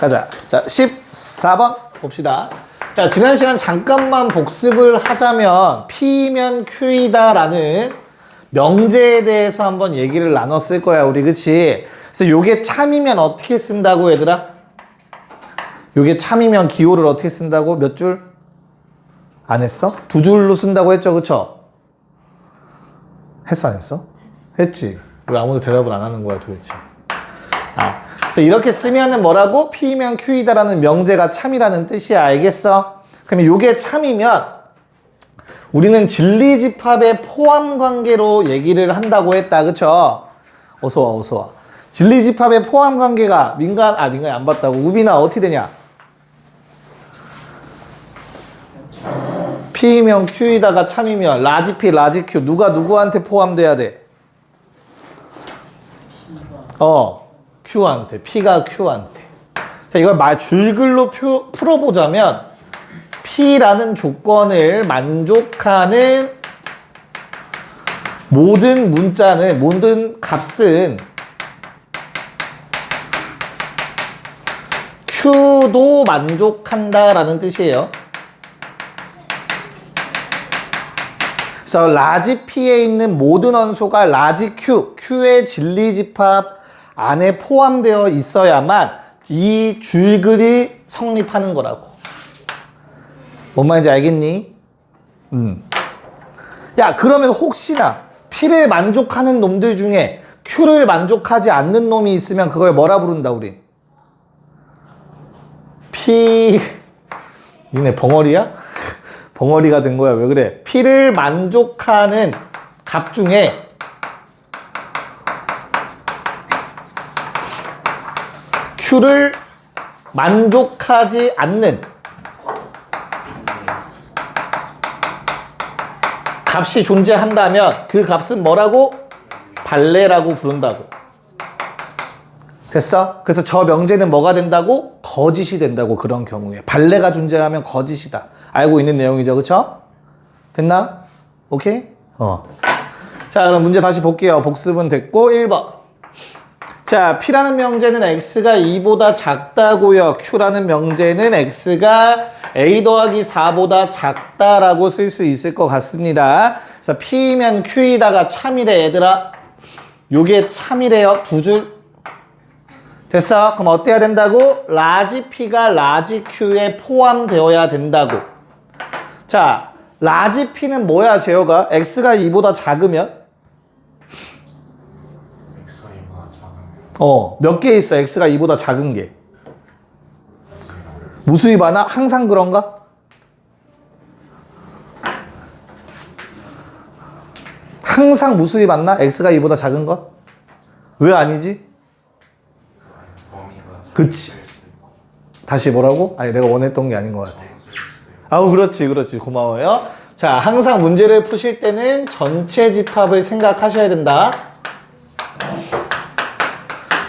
가자. 자, 14번 봅시다. 자, 지난 시간 잠깐만 복습을 하자면 P면 Q이다 라는 명제에 대해서 한번 얘기를 나눴을 거야, 우리. 그치? 그래서 요게 참이면 어떻게 쓴다고, 얘들아? 요게 참이면 기호를 어떻게 쓴다고? 몇 줄? 안 했어? 두 줄로 쓴다고 했죠, 그쵸? 했어, 안 했어? 했지. 왜 아무도 대답을 안 하는 거야, 도대체? 그래서 이렇게 쓰면은 뭐라고? P면 Q이다라는 명제가 참이라는 뜻이야. 알겠어? 그러면 요게 참이면 우리는 진리집합의 포함관계로 얘기를 한다고 했다. 그쵸? 어서와, 어서와. 진리집합의 포함관계가 민간이 안 봤다고. 우빈아, 어떻게 되냐? P면 Q이다가 참이면 라지 P, 라지 Q. 누가 누구한테 포함돼야 돼? Q한테. P가 Q한테. 자, 이걸 줄글로 풀어보자면 P라는 조건을 만족하는 모든 값은 Q도 만족한다라는 뜻이에요. 그래서 라지 P에 있는 모든 원소가 라지 Q, Q의 진리집합 안에 포함되어 있어야만 이 줄글이 성립하는 거라고. 뭔 말인지 알겠니? 야, 그러면 혹시나 P를 만족하는 놈들 중에 Q를 만족하지 않는 놈이 있으면 그걸 뭐라 부른다, 우린? 니네 벙어리야? 벙어리가 된 거야. 왜 그래? P를 만족하는 값 중에 Q를 만족하지 않는 값이 존재한다면 그 값은 뭐라고? 발레라고 부른다고. 됐어? 그래서 저 명제는 뭐가 된다고? 거짓이 된다고. 그런 경우에 발레가 존재하면 거짓이다. 알고 있는 내용이죠, 그쵸? 됐나? 오케이? 자, 그럼 문제 다시 볼게요. 복습은 됐고 1번. 자, P라는 명제는 X가 2보다 작다고요. Q라는 명제는 X가 A 더하기 4보다 작다라고 쓸 수 있을 것 같습니다. 그래서 P면 Q이다가 참이래, 얘들아. 요게 참이래요. 두 줄. 됐어? 그럼 어때야 된다고? 라지 P가 라지 Q에 포함되어야 된다고. 자, 라지 P는 뭐야, 재호가? X가 2보다 작으면? 몇 개 있어, X가 2보다 작은 게. 무수히 많아? 항상 그런가? 항상 무수히 많나? X가 2보다 작은 거? 왜 아니지? 그치. 다시 뭐라고? 아니, 내가 원했던 게 아닌 것 같아. 아우, 그렇지. 고마워요. 자, 항상 문제를 푸실 때는 전체 집합을 생각하셔야 된다.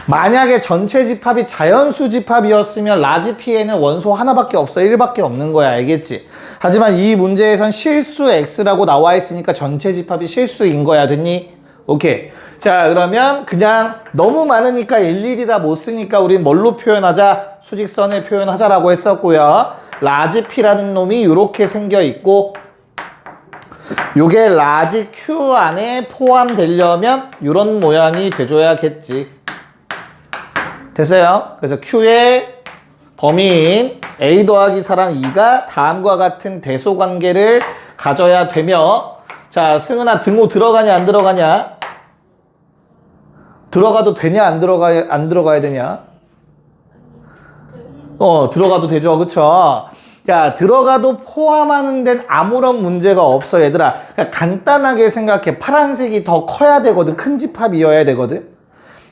만약에 전체 집합이 자연수 집합이었으면 라지 P에는 원소 하나밖에 없어. 1밖에 없는 거야. 알겠지? 하지만 이 문제에선 실수 X라고 나와 있으니까 전체 집합이 실수인 거야. 됐니? 오케이. 자, 그러면 그냥 너무 많으니까 일일이 다 못 쓰니까 우린 뭘로 표현하자? 수직선에 표현하자라고 했었고요. 라지 P라는 놈이 이렇게 생겨 있고 요게 라지 Q 안에 포함되려면 이런 모양이 돼줘야겠지. 됐어요? 그래서 Q의 범위인 A 더하기 4랑 2가 다음과 같은 대소관계를 가져야 되며, 자, 승은아 등호 들어가냐 안 들어가냐? 들어가도 되냐 안 들어가야 되냐? 들어가도 되죠. 그쵸? 자, 들어가도 포함하는 데는 아무런 문제가 없어, 얘들아. 그러니까 간단하게 생각해. 파란색이 더 커야 되거든. 큰 집합이어야 되거든.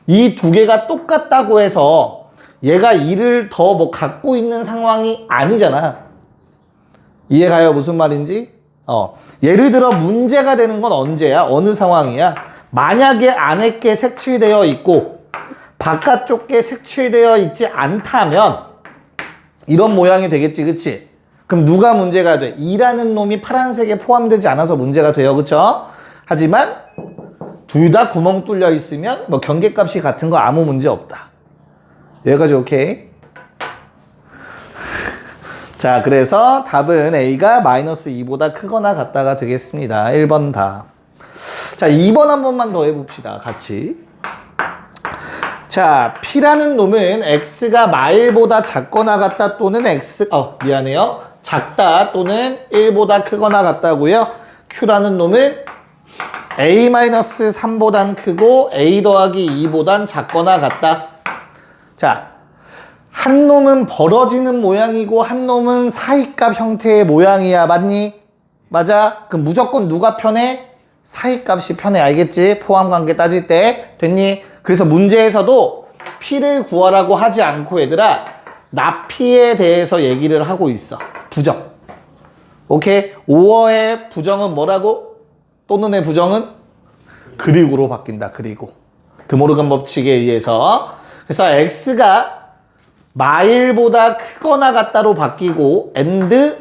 이 두 개가 똑같다고 해서 얘가 2를 더 뭐 갖고 있는 상황이 아니잖아. 이해가요? 무슨 말인지? 예를 들어 문제가 되는 건 언제야? 어느 상황이야? 만약에 안에 게 색칠되어 있고 바깥쪽 게 색칠되어 있지 않다면 이런 모양이 되겠지, 그치? 그럼 누가 문제가 돼? 2라는 놈이 파란색에 포함되지 않아서 문제가 돼요, 그쵸? 하지만 둘 다 구멍 뚫려 있으면 뭐 경계값이 같은 거 아무 문제 없다. 여기까지 오케이? 자, 그래서 답은 A가 마이너스 2보다 크거나 같다가 되겠습니다. 1번 다. 자, 2번 한 번만 더 해봅시다. 같이. 자, P라는 놈은 X가 마일보다 작거나 같다 또는 미안해요. 작다 또는 1보다 크거나 같다고요. Q라는 놈은 A-3보단 크고 A 더하기 2보단 작거나 같다. 자, 한 놈은 벌어지는 모양이고 한 놈은 사이값 형태의 모양이야. 맞니? 맞아? 그럼 무조건 누가 편해? 사이값이 편해. 알겠지? 포함관계 따질 때. 됐니? 그래서 문제에서도 P를 구하라고 하지 않고 얘들아 납P에 대해서 얘기를 하고 있어. 부정. 오케이? 5어의 부정은 뭐라고? 또는의 부정은? 그리고로 바뀐다. 그리고. 드모르간 법칙에 의해서. 그래서 X가 마일보다 크거나 같다로 바뀌고 and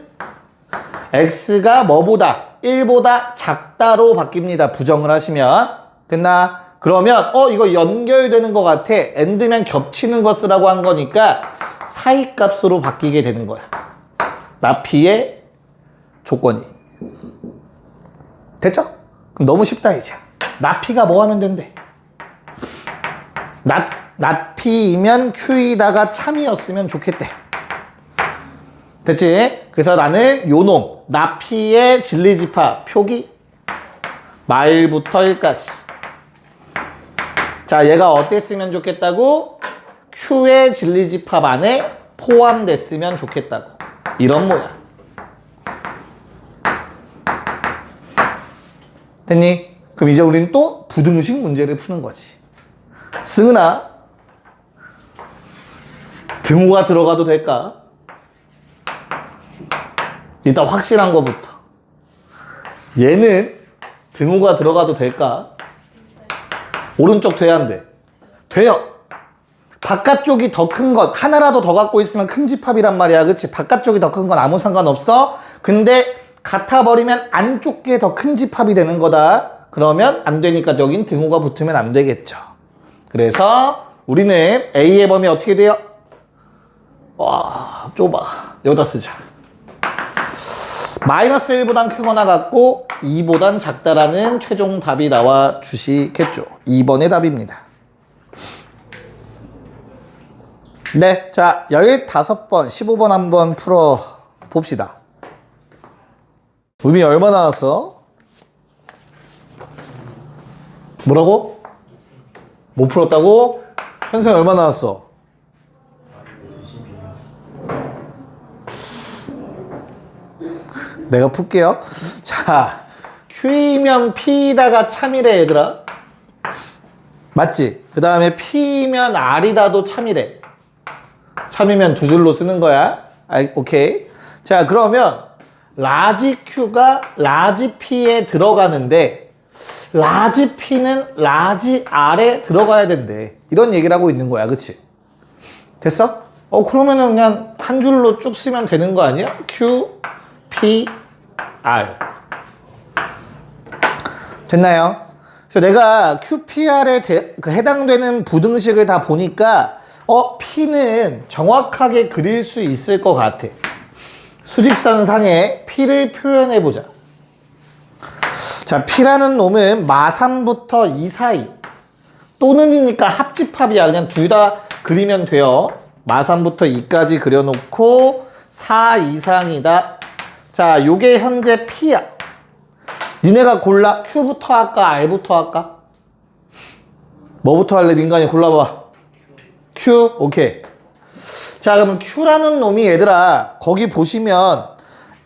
X가 뭐보다? 1보다 작다로 바뀝니다. 부정을 하시면. 됐나? 그러면 이거 연결되는 것 같아. and면 겹치는 거 쓰라고 한 거니까 사이값으로 바뀌게 되는 거야. 납P의 조건이. 됐죠? 그럼 너무 쉽다 이제. 납P가 뭐 하면 된대? 납P이면 Q이다가 참이었으면 좋겠대. 됐지? 그래서 나는 요놈 납P의 진리집합 표기 마일부터 1까지. 자, 얘가 어땠으면 좋겠다고? Q의 진리집합 안에 포함됐으면 좋겠다고. 이런 모양. 됐니? 그럼 이제 우리는 또 부등식 문제를 푸는 거지. 승은아, 등호가 들어가도 될까? 일단 확실한 거부터. 얘는 등호가 들어가도 될까? 오른쪽 돼야 안 돼? 돼요. 바깥쪽이 더 큰 것, 하나라도 더 갖고 있으면 큰 집합이란 말이야. 그치? 바깥쪽이 더 큰 건 아무 상관없어. 근데 같아버리면 안쪽 게 더 큰 집합이 되는 거다. 그러면 안 되니까 여긴 등호가 붙으면 안 되겠죠. 그래서 우리는 A의 범위 어떻게 돼요? 와, 좁아. 여기다 쓰자. 마이너스 1보단 크거나 같고 2보단 작다라는 최종 답이 나와 주시겠죠. 2번의 답입니다. 네, 자 15번, 15번 한번 풀어 봅시다. 의미 얼마 나왔어? 뭐라고? 못 풀었다고? 현생 얼마 나왔어? 내가 풀게요. 자, Q이면 P이다가 참이래 얘들아. 맞지? 그 다음에 P면 R이다도 참이래. 참이면 두 줄로 쓰는 거야. 오케이. 자, 그러면 라지 Q가 라지 P에 들어가는데 라지 P는 라지 R에 들어가야 된대. 이런 얘기를 하고 있는 거야. 그치? 됐어? 그러면은 그냥 한 줄로 쭉 쓰면 되는 거 아니야? Q, P, R. 됐나요? 그래서 내가 QPR에 해당되는 부등식을 다 보니까 P는 정확하게 그릴 수 있을 것 같아. 수직선상에 P를 표현해보자. 자, P라는 놈은 마3부터 2 사이 또는이니까 합집합이야. 그냥 둘 다 그리면 돼요. 마3부터 2까지 그려놓고 4 이상이다. 자, 요게 현재 P야. 니네가 골라. Q부터 할까? R부터 할까? 뭐부터 할래? 민간이 골라봐. Q? 오케이. 자, 그러면 Q라는 놈이 얘들아 거기 보시면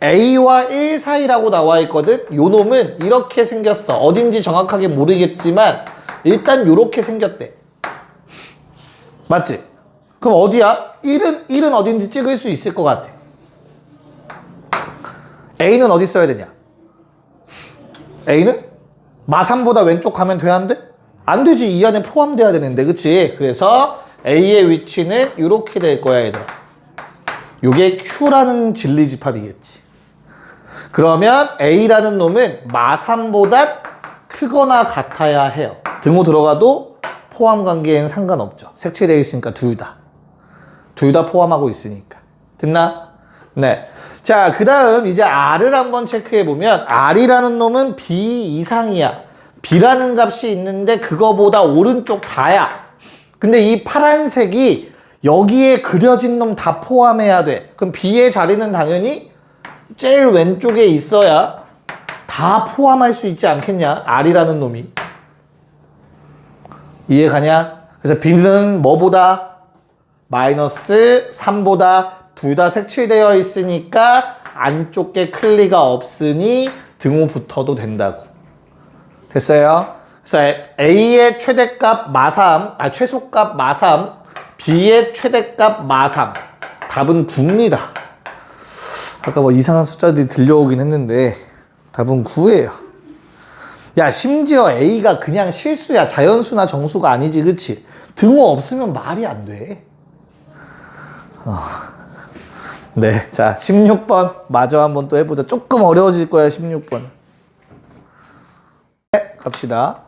A와 1 사이라고 나와 있거든. 요 놈은 이렇게 생겼어. 어딘지 정확하게 모르겠지만 일단 요렇게 생겼대. 맞지? 그럼 어디야? 1은 어딘지 찍을 수 있을 것 같아. A는 어디 써야 되냐? A는 마3보다 왼쪽 가면 돼야 안 돼? 안 되지. 이 안에 포함돼야 되는데. 그치? 그래서 A의 위치는 이렇게 될 거야 얘들아. 요게 Q라는 진리집합이겠지. 그러면 A라는 놈은 마3보다 크거나 같아야 해요. 등호 들어가도 포함관계엔 상관없죠. 색칠되어 있으니까 둘 다 포함하고 있으니까. 됐나? 네. 자, 그 다음 이제 R을 한번 체크해보면 R이라는 놈은 B 이상이야. B라는 값이 있는데 그거보다 오른쪽 다야. 근데 이 파란색이 여기에 그려진 놈 다 포함해야 돼. 그럼 B의 자리는 당연히 제일 왼쪽에 있어야 다 포함할 수 있지 않겠냐? R이라는 놈이. 이해가냐? 그래서 B는 뭐보다? 마이너스 3보다 둘 다 색칠되어 있으니까 안쪽 게 클리가 없으니 등호 붙어도 된다고. 됐어요? 그래서 A의 최대값 마3, 최소값 마3, B의 최대값 마3. 답은 9입니다. 아까 뭐 이상한 숫자들이 들려오긴 했는데 답은 9예요. 야, 심지어 A가 그냥 실수야. 자연수나 정수가 아니지, 그치? 등호 없으면 말이 안 돼. 네, 자 16번 마저 한번 또 해보자. 조금 어려워질 거야 16번. 네, 갑시다.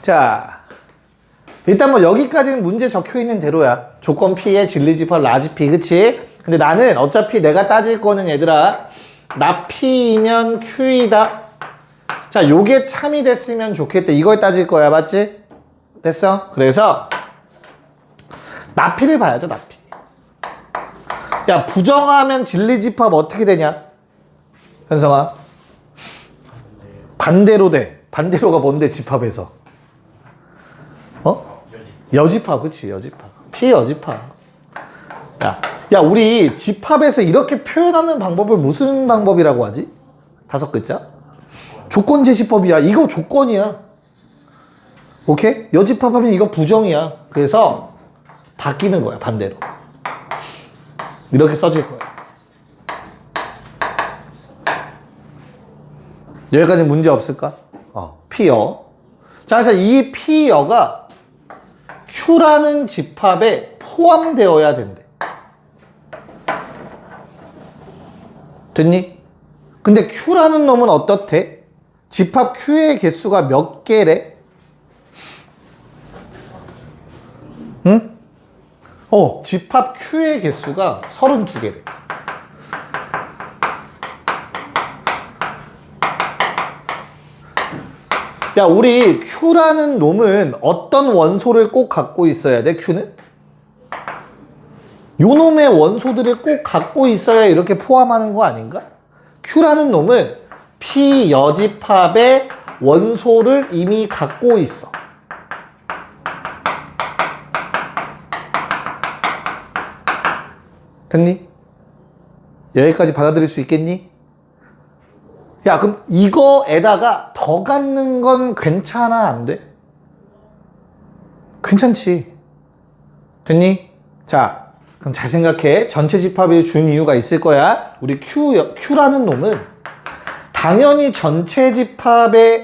자, 일단 뭐 여기까지는 문제 적혀있는 대로야. 조건 P에 진리집합 라지 P, 그치? 근데 나는 어차피 내가 따질 거는 얘들아 나 P이면 Q이다. 자, 요게 참이 됐으면 좋겠다. 이걸 따질 거야, 맞지? 됐어? 그래서 나 P를 봐야죠, 나 P. 야, 부정하면 진리집합 어떻게 되냐? 현성아. 반대로 돼. 반대로가 뭔데, 집합에서? 여집합, 그치, 여집합. 피여집합. 야, 우리 집합에서 이렇게 표현하는 방법을 무슨 방법이라고 하지? 5글자? 조건제시법이야. 이거 조건이야. 오케이? 여집합하면 이거 부정이야. 그래서 바뀌는 거야, 반대로. 이렇게 써질 거야. 여기까지 문제 없을까? P여. 자, 그래서 이 P여가 Q라는 집합에 포함되어야 된대. 됐니? 근데 Q라는 놈은 어떻대? 집합 Q의 개수가 몇 개래? 응? 집합 Q의 개수가 32개래. 야, 우리 Q라는 놈은 어떤 원소를 꼭 갖고 있어야 돼, Q는? 요 놈의 원소들을 꼭 갖고 있어야 이렇게 포함하는 거 아닌가? Q라는 놈은 P 여집합의 원소를 이미 갖고 있어. 됐니? 여기까지 받아들일 수 있겠니? 야, 그럼 이거에다가 더 갖는 건 괜찮아, 안 돼? 괜찮지. 됐니? 자, 그럼 잘 생각해. 전체 집합이 준 이유가 있을 거야. 우리 Q라는 놈은 당연히 전체 집합의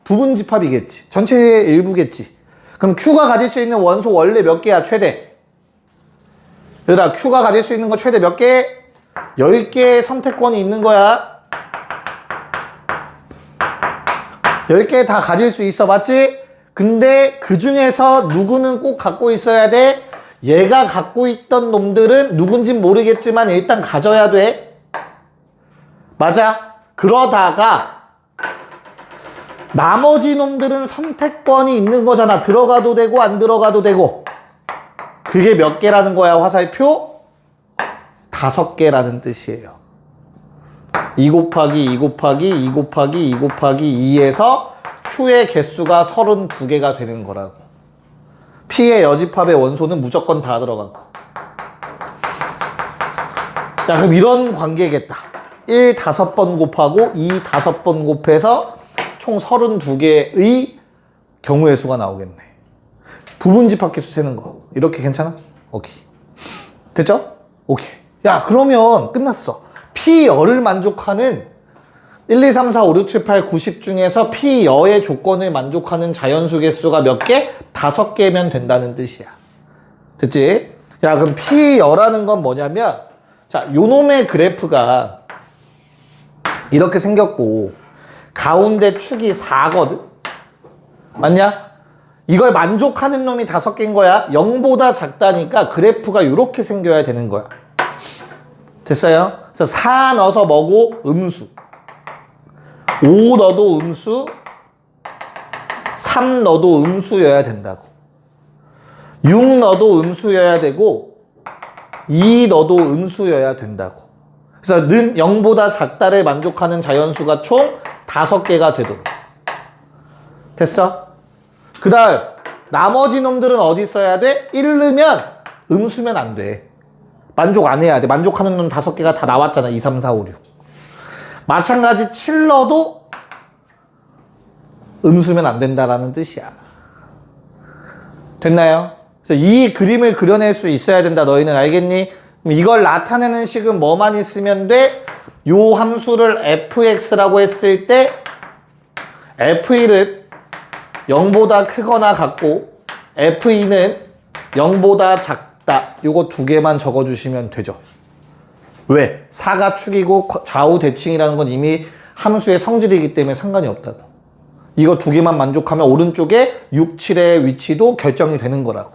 부분 집합이겠지. 전체의 일부겠지. 그럼 Q가 가질 수 있는 원소 원래 몇 개야, 최대? 얘들아, Q가 가질 수 있는 거 최대 몇 개? 10개의 선택권이 있는 거야. 10개 다 가질 수 있어, 맞지? 근데 그 중에서 누구는 꼭 갖고 있어야 돼? 얘가 갖고 있던 놈들은 누군진 모르겠지만 일단 가져야 돼. 맞아? 그러다가 나머지 놈들은 선택권이 있는 거잖아. 들어가도 되고 안 들어가도 되고. 그게 몇 개라는 거야, 화살표? 5개라는 뜻이에요. 2 곱하기 2 곱하기 2 곱하기 2 곱하기 2에서 Q의 개수가 32개가 되는 거라고. P의 여집합의 원소는 무조건 다 들어가고. 자, 그럼 이런 관계겠다. 1 5번 곱하고 2 5번 곱해서 총 32개의 경우의 수가 나오겠네. 부분 집합계수 세는 거. 이렇게 괜찮아? 오케이. 됐죠? 오케이. 야, 그러면 끝났어. P여를 만족하는 1, 2, 3, 4, 5, 6, 7, 8, 90 중에서 P여의 조건을 만족하는 자연수 개수가 몇 개? 5개면 된다는 뜻이야. 됐지? 야, 그럼 P여라는 건 뭐냐면, 자, 요 놈의 그래프가 이렇게 생겼고, 가운데 축이 4거든? 맞냐? 이걸 만족하는 놈이 5개인 거야. 0보다 작다니까 그래프가 이렇게 생겨야 되는 거야. 됐어요? 그래서 4 넣어서 뭐고? 음수. 5 넣어도 음수, 3 넣어도 음수여야 된다고. 6 넣어도 음수여야 되고 2 넣어도 음수여야 된다고. 그래서 는 0보다 작다를 만족하는 자연수가 총 5개가 되도록. 됐어? 그 다음 나머지 놈들은 어디 써야 돼? 1 넣으면 음수면 안 돼. 만족 안 해야 돼. 만족하는 놈 5개가 다 나왔잖아. 2, 3, 4, 5, 6. 마찬가지 7 넣어도 음수면 안 된다라는 뜻이야. 됐나요? 그래서 이 그림을 그려낼 수 있어야 된다. 너희는 알겠니? 이걸 나타내는 식은 뭐만 있으면 돼? 요 함수를 fx라고 했을 때 f1은 0보다 크거나 같고 f2는 0보다 작다. 요거 2개만 적어주시면 되죠. 왜? 4가 축이고 좌우 대칭이라는 건 이미 함수의 성질이기 때문에 상관이 없다고. 이거 2개만 만족하면 오른쪽에 6, 7의 위치도 결정이 되는 거라고.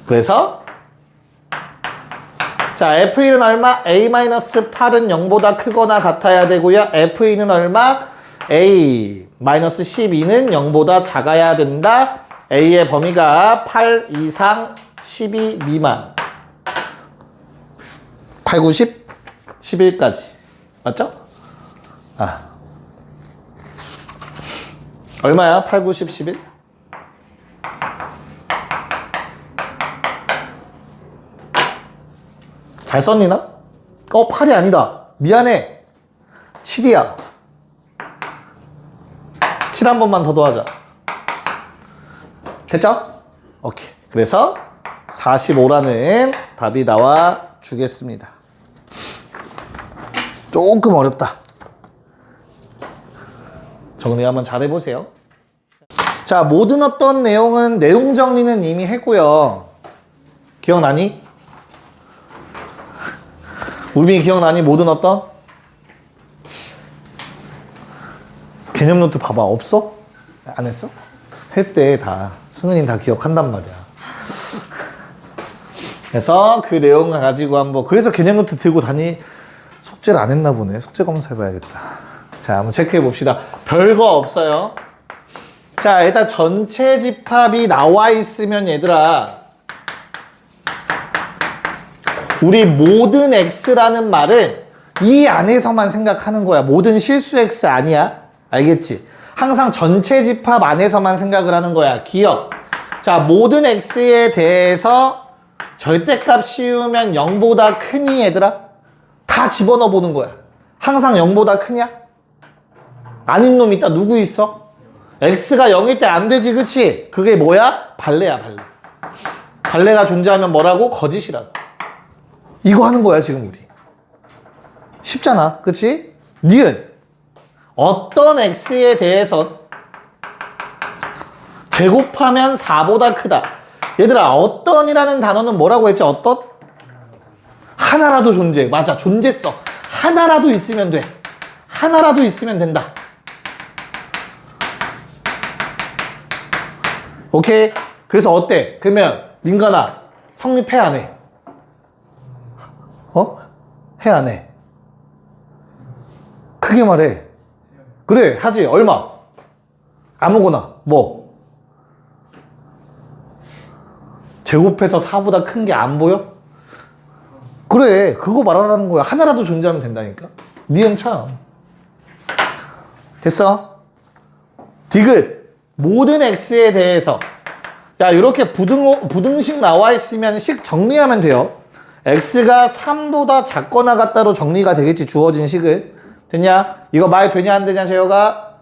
그래서 자, F1은 얼마? A-8은 0보다 크거나 같아야 되고요. F2는 얼마? A-12는 0보다 작아야 된다. A의 범위가 8 이상 12 미만. 8, 9, 10, 11까지. 맞죠? 아. 얼마야? 8, 9, 10, 11? 잘 썼니 나? 8이 아니다. 미안해. 7이야. 7 한 번만 더 더하자. 됐죠? 오케이. 그래서 45라는 답이 나와 주겠습니다. 조금 어렵다. 정리 한번 잘 해보세요. 자, 모든 어떤 내용은 내용 정리는 이미 했고요. 기억나니? 우빈이 기억나니? 모든 어떤? 개념 노트 봐봐. 없어? 안 했어? 했대 다. 승은이는 다 기억한단 말이야. 그래서 그 내용을 가지고 한번, 그래서 개념 노트 들고 다니. 숙제를 안 했나 보네. 숙제 검사해봐야겠다. 자, 한번 체크해 봅시다. 별거 없어요. 자, 일단 전체 집합이 나와 있으면 얘들아, 우리 모든 x라는 말은 이 안에서만 생각하는 거야. 모든 실수 x 아니야. 알겠지? 항상 전체 집합 안에서만 생각을 하는 거야. 기억. 자, 모든 x에 대해서 절대값 씌우면 0보다 크니 얘들아? 다 집어넣어 보는 거야. 항상 0보다 크냐? 아닌 놈 있다. 누구 있어? x가 0일 때 안 되지, 그치? 그게 뭐야? 발레야, 발레. 발레가 존재하면 뭐라고? 거짓이라고. 이거 하는 거야, 지금 우리. 쉽잖아, 그치? 니은. 어떤 x에 대해서 제곱하면 4보다 크다. 얘들아, 어떤이라는 단어는 뭐라고 했지? 어떤? 하나라도 존재해. 맞아, 존재성. 하나라도 있으면 돼. 하나라도 있으면 된다. 오케이? 그래서 어때? 그러면 민간아, 성립해 안 해? 해 안 해? 크게 말해. 그래, 하지. 얼마? 아무거나. 뭐? 제곱해서 4보다 큰 게 안 보여? 그래, 그거 말하라는 거야. 하나라도 존재하면 된다니까. 니은 참. 됐어? 디귿. 모든 x에 대해서. 야, 이렇게 부등식 나와 있으면 식 정리하면 돼요. x가 3보다 작거나 같다로 정리가 되겠지, 주어진 식은. 됐냐? 이거 말 되냐 안 되냐, 재혁아?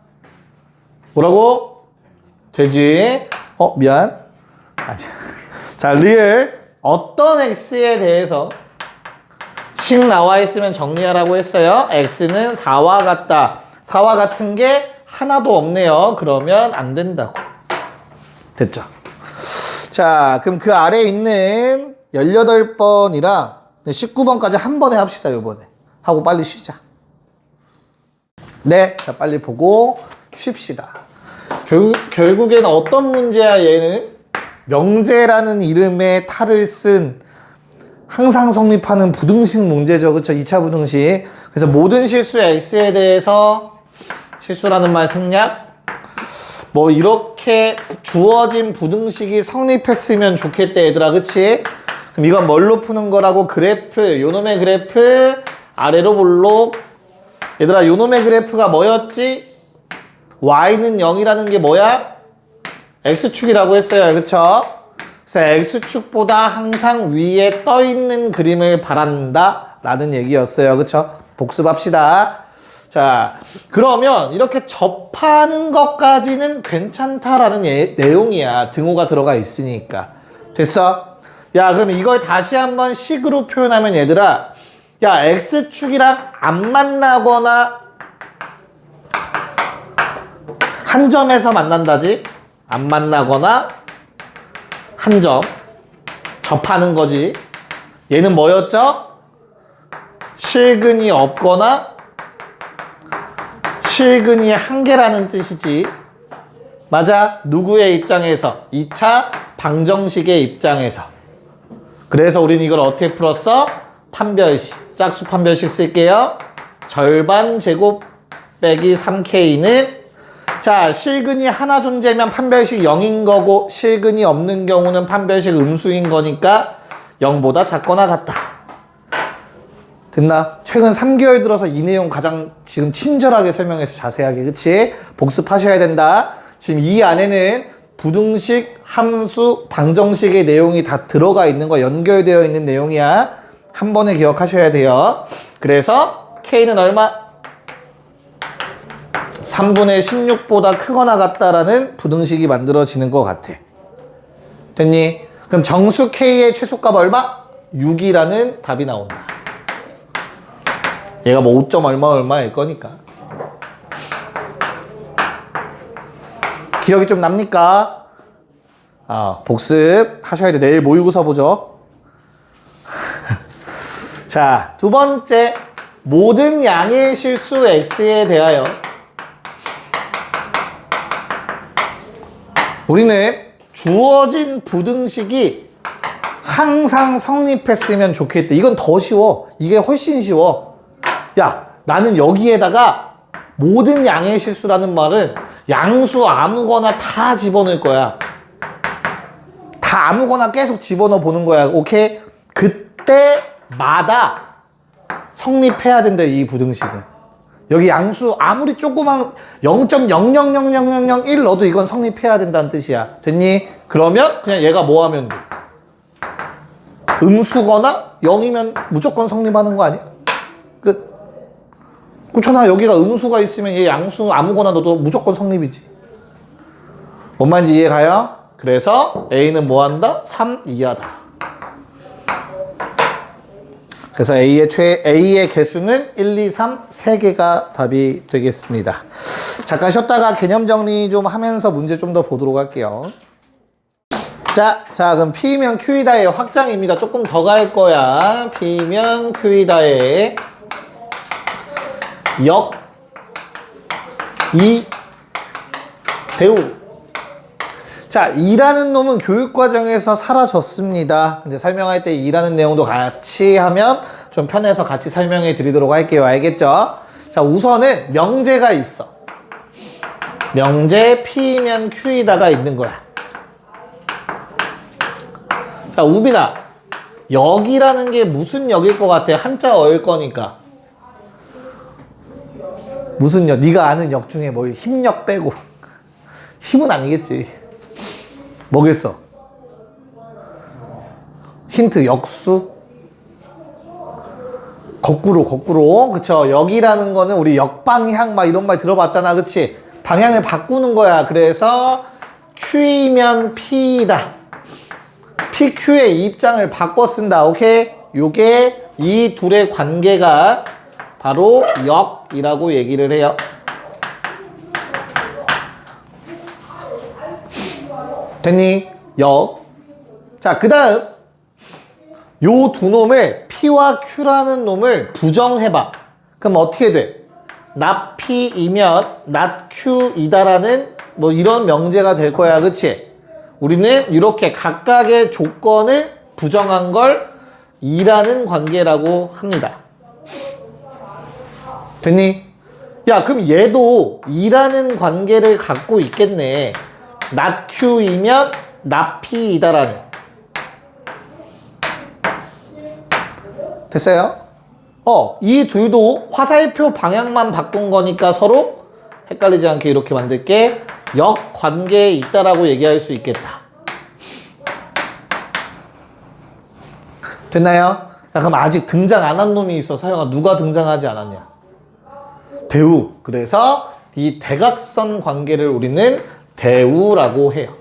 뭐라고? 되지. 미안. 아니야. 자, 리을. 어떤 x에 대해서 식 나와 있으면 정리하라고 했어요. x는 4와 같다. 4와 같은 게 하나도 없네요. 그러면 안 된다고. 됐죠? 자, 그럼 그 아래에 있는 18번이랑 19번까지 한 번에 합시다, 요번에. 하고 빨리 쉬자. 네, 자, 빨리 보고 쉽시다. 결국엔 어떤 문제야, 얘는? 명제라는 이름의 탈을 쓴 항상 성립하는 부등식 문제죠. 그쵸? 2차 부등식. 그래서 모든 실수 x에 대해서 실수라는 말 생략. 뭐 이렇게 주어진 부등식이 성립했으면 좋겠다 얘들아. 그치? 그럼 이건 뭘로 푸는 거라고? 그래프. 요놈의 그래프 아래로 볼록. 얘들아 요놈의 그래프가 뭐였지? y는 0이라는 게 뭐야? x축이라고 했어요. 그쵸? 그래서 x축보다 항상 위에 떠있는 그림을 바란다 라는 얘기였어요. 그쵸? 복습합시다. 자, 그러면 이렇게 접하는 것까지는 괜찮다라는 내용이야. 등호가 들어가 있으니까. 됐어? 야, 그럼 이걸 다시 한번 식으로 표현하면 얘들아, 야, x축이랑 안 만나거나 한 점에서 만난다지? 안 만나거나 한 점 접하는 거지. 얘는 뭐였죠? 실근이 없거나 실근이 한 개라는 뜻이지. 맞아? 누구의 입장에서? 2차 방정식의 입장에서. 그래서 우린 이걸 어떻게 풀었어? 판별식. 짝수 판별식 쓸게요. 절반 제곱 빼기 3k는 자, 실근이 하나 존재면 판별식 0인 거고 실근이 없는 경우는 판별식 음수인 거니까 0보다 작거나 같다. 됐나? 최근 3개월 들어서 이 내용 가장 지금 친절하게 설명해서 자세하게, 그치? 복습하셔야 된다. 지금 이 안에는 부등식, 함수, 방정식의 내용이 다 들어가 있는 거, 연결되어 있는 내용이야. 한 번에 기억하셔야 돼요. 그래서 K는 얼마? 3분의 16보다 크거나 같다라는 부등식이 만들어지는 것 같아. 됐니? 그럼 정수 K의 최소값 얼마? 6이라는 답이 나온다. 얘가 뭐 5점 얼마일 거니까. 기억이 좀 납니까? 복습 하셔야 돼. 내일 모의고사 보죠. 자, 두 번째. 모든 양의 실수 x에 대하여 우리는 주어진 부등식이 항상 성립했으면 좋겠다. 이건 더 쉬워. 이게 훨씬 쉬워. 야, 나는 여기에다가 모든 양의 실수라는 말은 양수 아무거나 다 집어넣을 거야. 다 아무거나 계속 집어넣어 보는 거야. 오케이? 그때마다 성립해야 된다, 이 부등식은. 여기 양수 아무리 조그만 0.000001 넣어도 이건 성립해야 된다는 뜻이야. 됐니? 그러면 그냥 얘가 뭐 하면 돼? 음수거나 0이면 무조건 성립하는 거 아니야? 끝. 그렇잖아. 여기가 음수가 있으면 얘 양수 아무거나 넣어도 무조건 성립이지. 뭔 말인지 이해가요? 그래서 A는 뭐 한다? 3 이하다. 그래서 A의 개수는 1, 2, 3, 3개가 답이 되겠습니다. 잠깐 쉬었다가 개념 정리 좀 하면서 문제 좀 더 보도록 할게요. 자, 그럼 P면 Q이다의 확장입니다. 조금 더 갈 거야. P면 Q이다의 역, 이, 대우. 자, 2라는 놈은 교육과정에서 사라졌습니다. 근데 설명할 때 2라는 내용도 같이 하면 좀 편해서 같이 설명해 드리도록 할게요. 알겠죠? 자, 우선은 명제가 있어. 명제 P면 Q이다가 있는 거야. 자, 우빈아. 역이라는 게 무슨 역일 것 같아? 한자 어일 거니까. 무슨 역? 네가 아는 역 중에 뭐 힘역 빼고. 힘은 아니겠지. 뭐겠어? 힌트, 역수? 거꾸로. 그쵸? 역이라는 거는 우리 역방향 막 이런 말 들어봤잖아. 그치? 방향을 바꾸는 거야. 그래서 Q이면 P다. PQ의 입장을 바꿔 쓴다. 오케이? 요게 이 둘의 관계가 바로 역이라고 얘기를 해요. 됐니? 역. 자, 그 다음 요 두 놈을 P와 Q라는 놈을 부정해봐. 그럼 어떻게 돼? not P이면 not Q이다라는 뭐 이런 명제가 될 거야. 그치? 우리는 이렇게 각각의 조건을 부정한 걸 E라는 관계라고 합니다. 됐니? 야, 그럼 얘도 E라는 관계를 갖고 있겠네. not Q이면 not P이다라는. 됐어요? 이 둘도 화살표 방향만 바꾼 거니까 서로 헷갈리지 않게 이렇게 만들게. 역관계에 있다라고 얘기할 수 있겠다. 됐나요? 야, 그럼 아직 등장 안 한 놈이 있어. 서영아, 누가 등장하지 않았냐? 대우. 그래서 이 대각선 관계를 우리는 대우라고 해요.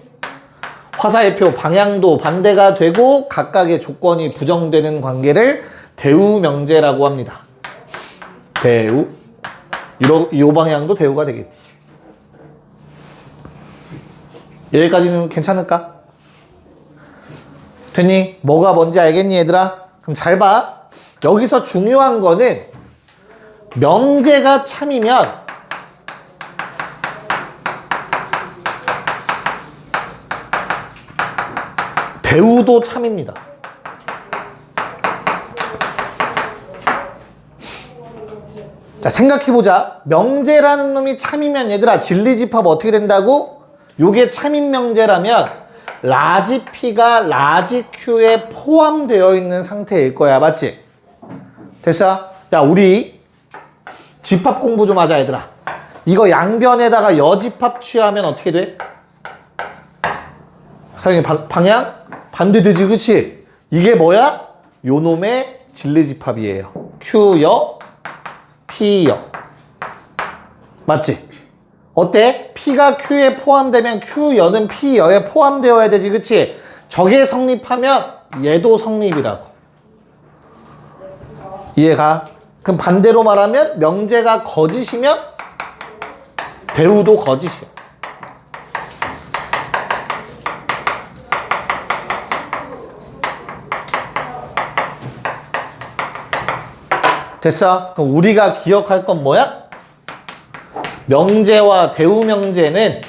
화살표 방향도 반대가 되고 각각의 조건이 부정되는 관계를 대우명제라고 합니다. 대우. 이 방향도 대우가 되겠지. 여기까지는 괜찮을까? 됐니? 뭐가 뭔지 알겠니, 얘들아? 그럼 잘 봐. 여기서 중요한 거는 명제가 참이면 대우도 참입니다. 자, 생각해보자. 명제라는 놈이 참이면 얘들아, 진리집합 어떻게 된다고? 요게 참인 명제라면 라지 P가 라지 Q에 포함되어 있는 상태일 거야. 맞지? 됐어? 야, 우리 집합 공부 좀 하자, 얘들아. 이거 양변에다가 여집합 취하면 어떻게 돼? 사장님, 방향? 반대되지, 그치? 이게 뭐야? 요 놈의 진리집합이에요. Q여, P여. 맞지? 어때? P가 Q에 포함되면 Q여는 P여에 포함되어야 되지, 그치? 저게 성립하면 얘도 성립이라고. 이해가? 그럼 반대로 말하면 명제가 거짓이면 대우도 거짓이야. 됐어? 그럼 우리가 기억할 건 뭐야? 명제와 대우명제는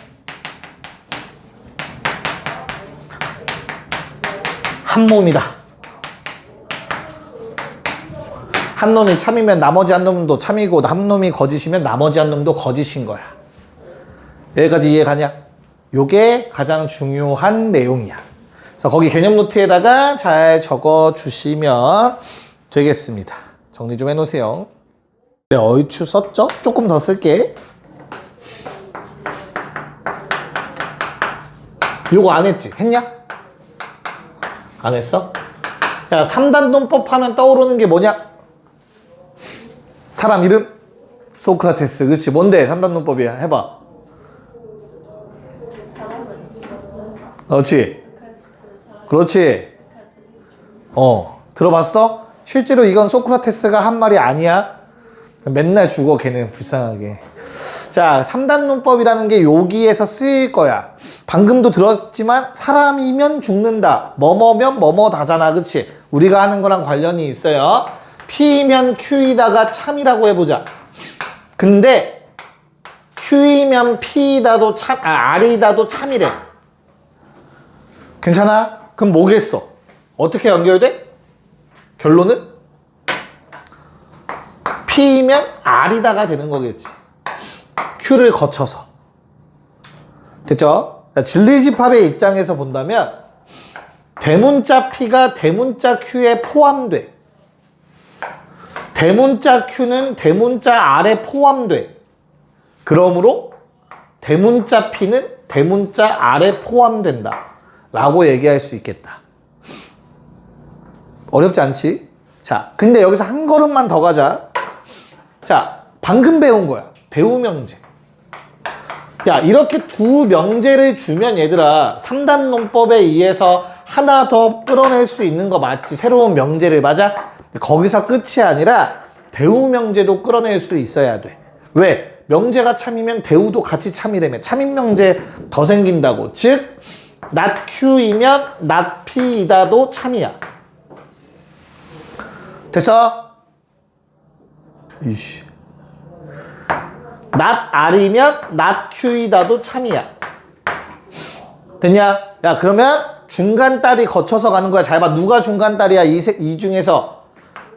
한 몸이다. 한 놈이 참이면 나머지 한 놈도 참이고 한 놈이 거짓이면 나머지 한 놈도 거짓인 거야. 여기까지 이해 가냐? 요게 가장 중요한 내용이야. 그래서 거기 개념 노트에다가 잘 적어 주시면 되겠습니다. 정리 좀 해놓으세요. 네, 얼추 썼죠? 조금 더 쓸게. 요거 안 했지? 했냐? 안 했어? 야, 3단논법 하면 떠오르는 게 뭐냐? 사람 이름? 소크라테스. 그치? 뭔데? 3단논법이야. 해봐. 그렇지? 그렇지? 들어봤어? 실제로 이건 소크라테스가 한 말이 아니야. 맨날 죽어, 걔는 불쌍하게. 자, 3단논법이라는 게 여기에서 쓰일 거야. 방금도 들었지만 사람이면 죽는다. 뭐뭐면 뭐뭐다잖아. 그치? 우리가 하는 거랑 관련이 있어요. P면 Q이다가 참이라고 해보자. 근데 Q이면 P이다도 참, R이다도 참이래. 괜찮아? 그럼 뭐겠어? 어떻게 연결돼? 결론은? P면 R이다가 되는 거겠지. Q를 거쳐서. 됐죠? 진리집합의 입장에서 본다면 대문자 P가 대문자 Q에 포함돼. 대문자 Q는 대문자 R에 포함돼. 그러므로 대문자 P는 대문자 R에 포함된다. 라고 얘기할 수 있겠다. 어렵지 않지? 자, 근데 여기서 한 걸음만 더 가자. 자, 방금 배운 거야. 대우명제. 야, 이렇게 두 명제를 주면 얘들아 3단논법에 의해서 하나 더 끌어낼 수 있는 거 맞지? 새로운 명제를. 맞아? 거기서 끝이 아니라 대우명제도 끌어낼 수 있어야 돼. 왜? 명제가 참이면 대우도 같이 참이라며. 참인명제 더 생긴다고. 즉 not Q이면 not P이다도 참이야. 됐어? 이씨. not R이면 not Q이다도 참이야. 됐냐? 야, 그러면 중간다리 거쳐서 가는 거야. 잘 봐. 누가 중간다리야? 이 중에서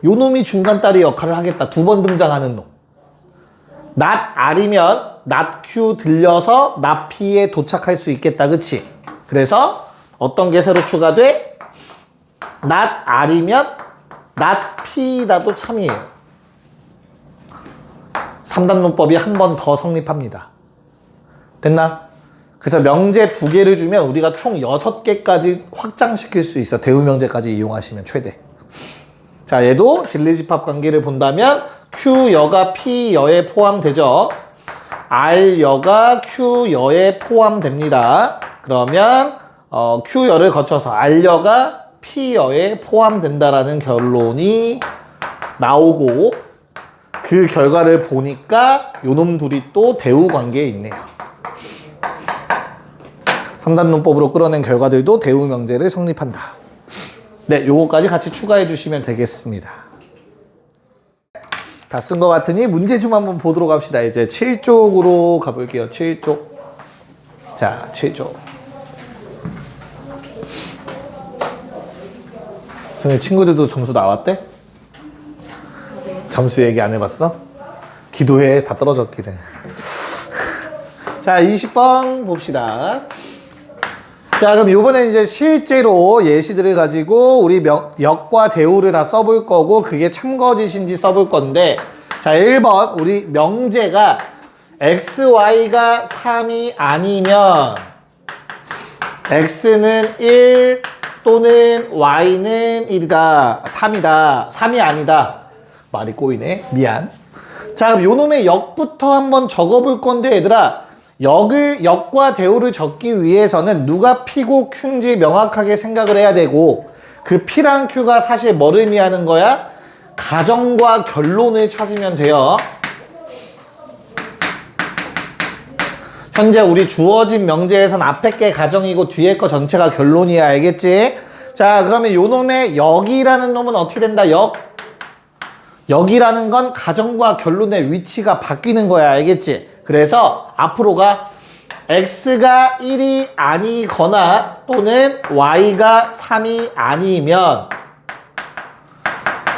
요 놈이 중간다리 역할을 하겠다. 두 번 등장하는 놈. not R이면 not Q 들려서 not P에 도착할 수 있겠다. 그치? 그래서 어떤 게 새로 추가돼? not R이면 not P다도 참이에요. 3단 논법이 한 번 더 성립합니다. 됐나? 그래서 명제 2개를 주면 우리가 총 6개까지 확장시킬 수 있어. 대우명제까지 이용하시면 최대. 자, 얘도 진리집합 관계를 본다면 Q여가 P여에 포함되죠. R여가 Q여에 포함됩니다. 그러면 Q여를 거쳐서 R여가 P여에 포함된다라는 결론이 나오고, 그 결과를 보니까 요놈 둘이 또 대우 관계에 있네요. 3단 논법으로 끌어낸 결과들도 대우 명제를 성립한다. 네, 요거까지 같이 추가해 주시면 되겠습니다. 다 쓴 것 같으니 문제 좀 한번 보도록 합시다. 이제 7쪽으로 가볼게요. 7쪽. 자, 7쪽. 선생님 친구들도 점수 나왔대? 점수 얘기 안 해봤어? 기도해. 다 떨어졌기래. 자, 20번 봅시다. 자, 그럼 이번엔 이제 실제로 예시들을 가지고 우리 역과 대우를 다 써볼 거고, 그게 참거짓인지 써볼 건데, 자, 1번 우리 명제가 xy가 3이 아니면 x는 1 또는 y는 1이다. 3이다. 3이 아니다. 말이 꼬이네. 미안. 자, 그럼 요놈의 역부터 한번 적어볼 건데, 얘들아, 역과 대우를 적기 위해서는 누가 P고 Q인지 명확하게 생각을 해야 되고, 그 P랑 Q가 사실 뭐를 의미하는 거야? 가정과 결론을 찾으면 돼요. 현재 우리 주어진 명제에선 앞에 게 가정이고 뒤에 거 전체가 결론이야. 알겠지? 자, 그러면 요놈의 역이라는 놈은 어떻게 된다? 역이라는 건 가정과 결론의 위치가 바뀌는 거야. 알겠지? 그래서 앞으로가 x가 1이 아니거나 또는 y가 3이 아니면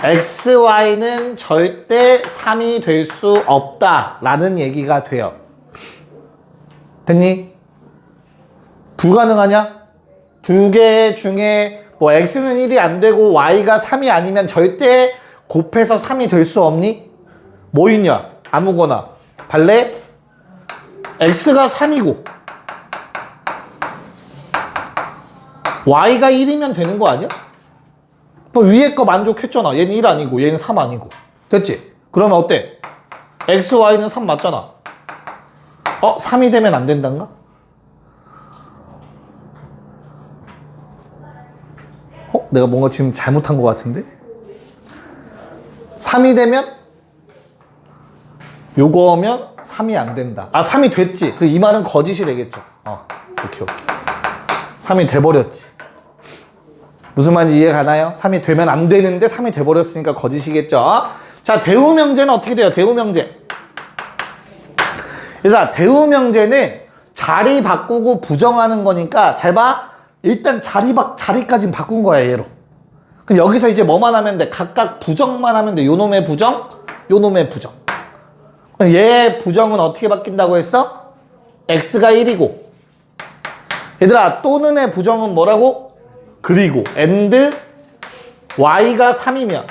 xy는 절대 3이 될 수 없다라는 얘기가 돼요. 됐니? 불가능하냐? 두 개 중에 뭐 x는 1이 안 되고 y가 3이 아니면 절대 곱해서 3이 될 수 없니? 뭐 있냐? 아무거나. 발레? x가 3이고 y가 1이면 되는 거 아니야? 너 위에 거 만족했잖아. 얘는 1 아니고 얘는 3 아니고. 됐지? 그러면 어때? x, y는 3 맞잖아. 3이 되면 안 된단가? 내가 뭔가 지금 잘못한 것 같은데? 3이 되면 요거면 3이 안 된다. 3이 됐지. 이 말은 거짓이 되겠죠. 오케이. 3이 돼버렸지. 무슨 말인지 이해 가나요? 3이 되면 안 되는데 3이 돼버렸으니까 거짓이겠죠. 자, 대우명제는 어떻게 돼요? 대우명제. 그래서 대우명제는 자리 바꾸고 부정하는 거니까 잘 봐. 일단 자리까지는 바꾼 거야, 얘로. 그럼 여기서 이제 뭐만 하면 돼? 각각 부정만 하면 돼. 요놈의 부정, 요놈의 부정. 얘 부정은 어떻게 바뀐다고 했어? x가 1이고. 얘들아, 또는의 부정은 뭐라고? 그리고 and y가 3이면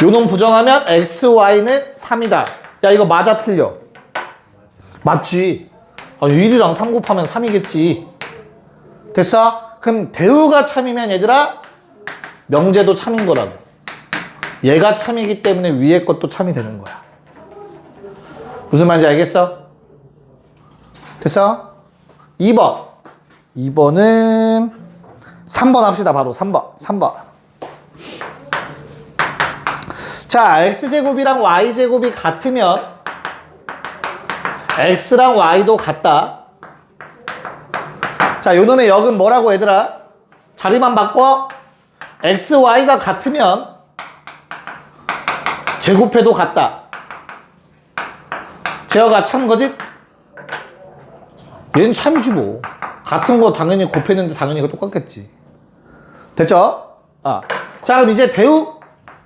요놈 부정하면 x, y는 3이다. 야, 이거 맞아 틀려? 맞지. 1이랑 3 곱하면 3이겠지. 됐어? 그럼 대우가 참이면 얘들아 명제도 참인 거라고. 얘가 참이기 때문에 위에 것도 참이 되는 거야. 무슨 말인지 알겠어? 됐어? 2번. 2번은 3번 합시다. 바로 3번. 자, x제곱이랑 y제곱이 같으면 x랑 y도 같다. 자, 요놈의 역은 뭐라고 얘들아? 자리만 바꿔. x, y가 같으면 제곱해도 같다. 제어가 참 거짓? 얘는 참이지 뭐. 같은 거 당연히 곱했는데 당연히 이거 똑같겠지. 됐죠? 자, 그럼 이제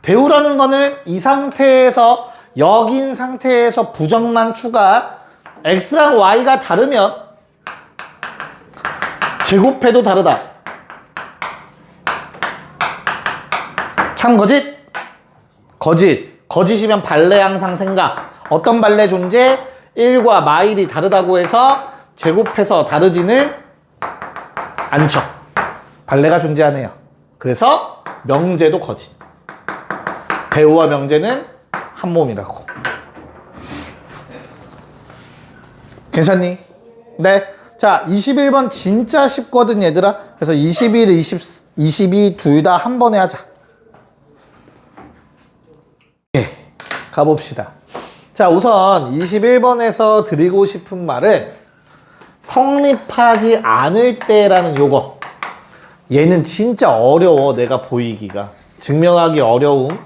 대우라는 거는 이 상태에서, 여긴 상태에서 부정만 추가, x랑 y가 다르면 제곱해도 다르다. 참 거짓? 거짓이면 발레 항상 생각. 어떤 발레 존재? 1과 마일이 다르다고 해서 제곱해서 다르지는 않죠. 발레가 존재하네요. 그래서 명제도 거짓. 대우와 명제는 한 몸이라고. 괜찮니? 네. 자, 21번 진짜 쉽거든, 얘들아. 그래서 21, 22 둘 다 한 번에 하자. 네. 가봅시다. 자, 우선 21번에서 드리고 싶은 말은 성립하지 않을 때라는 요거. 얘는 진짜 어려워, 내가 보이기가. 증명하기 어려움.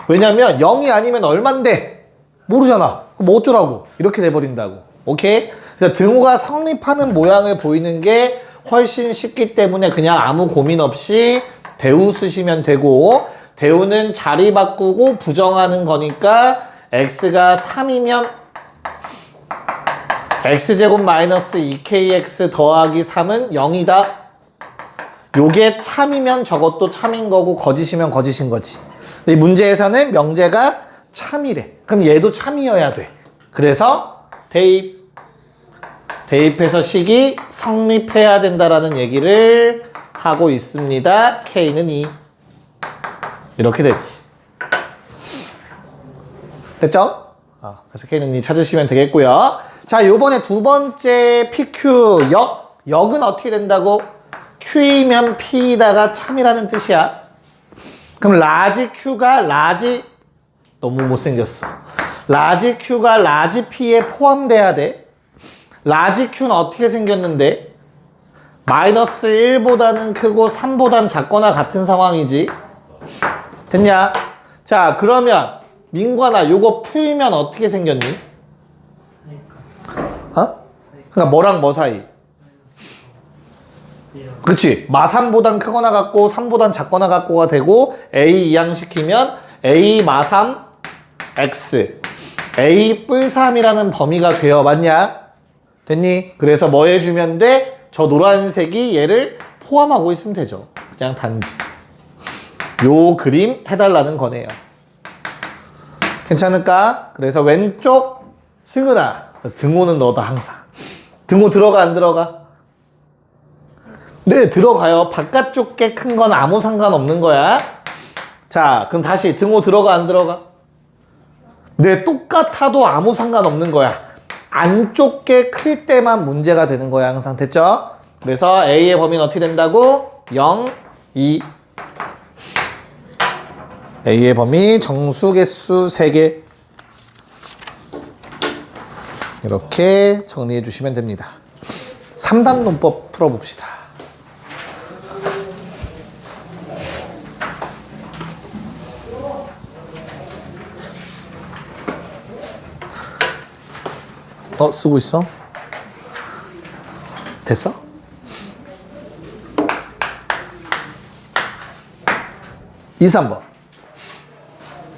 왜냐면 0이 아니면 얼만데? 모르잖아. 뭐 어쩌라고. 이렇게 돼버린다고. 오케이? 그래서 등호가 성립하는 모양을 보이는 게 훨씬 쉽기 때문에 그냥 아무 고민 없이 대우 쓰시면 되고, 대우는 자리 바꾸고 부정하는 거니까 x가 3이면 x제곱 마이너스 2kx 더하기 3은 0이다. 요게 참이면 저것도 참인 거고 거짓이면 거짓인 거지. 이 문제에서는 명제가 참이래. 그럼 얘도 참이어야 돼. 그래서 대입해서 식이 성립해야 된다라는 얘기를 하고 있습니다. K는 2. 이렇게 됐지. 됐죠? 그래서 K는 2 찾으시면 되겠고요. 자, 요번에 두 번째 PQ 역은 어떻게 된다고? Q이면 P이다가 참이라는 뜻이야. 그럼 라지 Q가 라지, 너무 못생겼어. 라지 Q가 라지 P에 포함돼야 돼. 라지 Q는 어떻게 생겼는데? 마이너스 1보다는 크고 3보다는 작거나 같은 상황이지. 됐냐? 자, 그러면 민관아, 요거 풀면 어떻게 생겼니? 그러니까 뭐랑 뭐 사이? 그치? 마3보단 크거나 같고 3보단 작거나 같고가 되고 A 이항시키면 A 마3 X A 뿔3이라는 범위가 되어. 맞냐? 됐니? 그래서 뭐 해주면 돼? 저 노란색이 얘를 포함하고 있으면 되죠. 그냥 단지 요 그림 해달라는 거네요. 괜찮을까? 그래서 왼쪽 승은아, 등호는 너다 항상. 등호 들어가 안 들어가? 네, 들어가요. 바깥쪽 게 큰 건 아무 상관없는 거야. 자, 그럼 다시 등호 들어가 안 들어가? 네, 똑같아도 아무 상관없는 거야. 안쪽 게 클 때만 문제가 되는 거야. 항상. 됐죠? 그래서 A의 범위는 어떻게 된다고? 0, 2. A의 범위 정수개수 3개. 이렇게 정리해 주시면 됩니다. 3단 논법 풀어봅시다. 쓰고 있어? 됐어? 이 3번.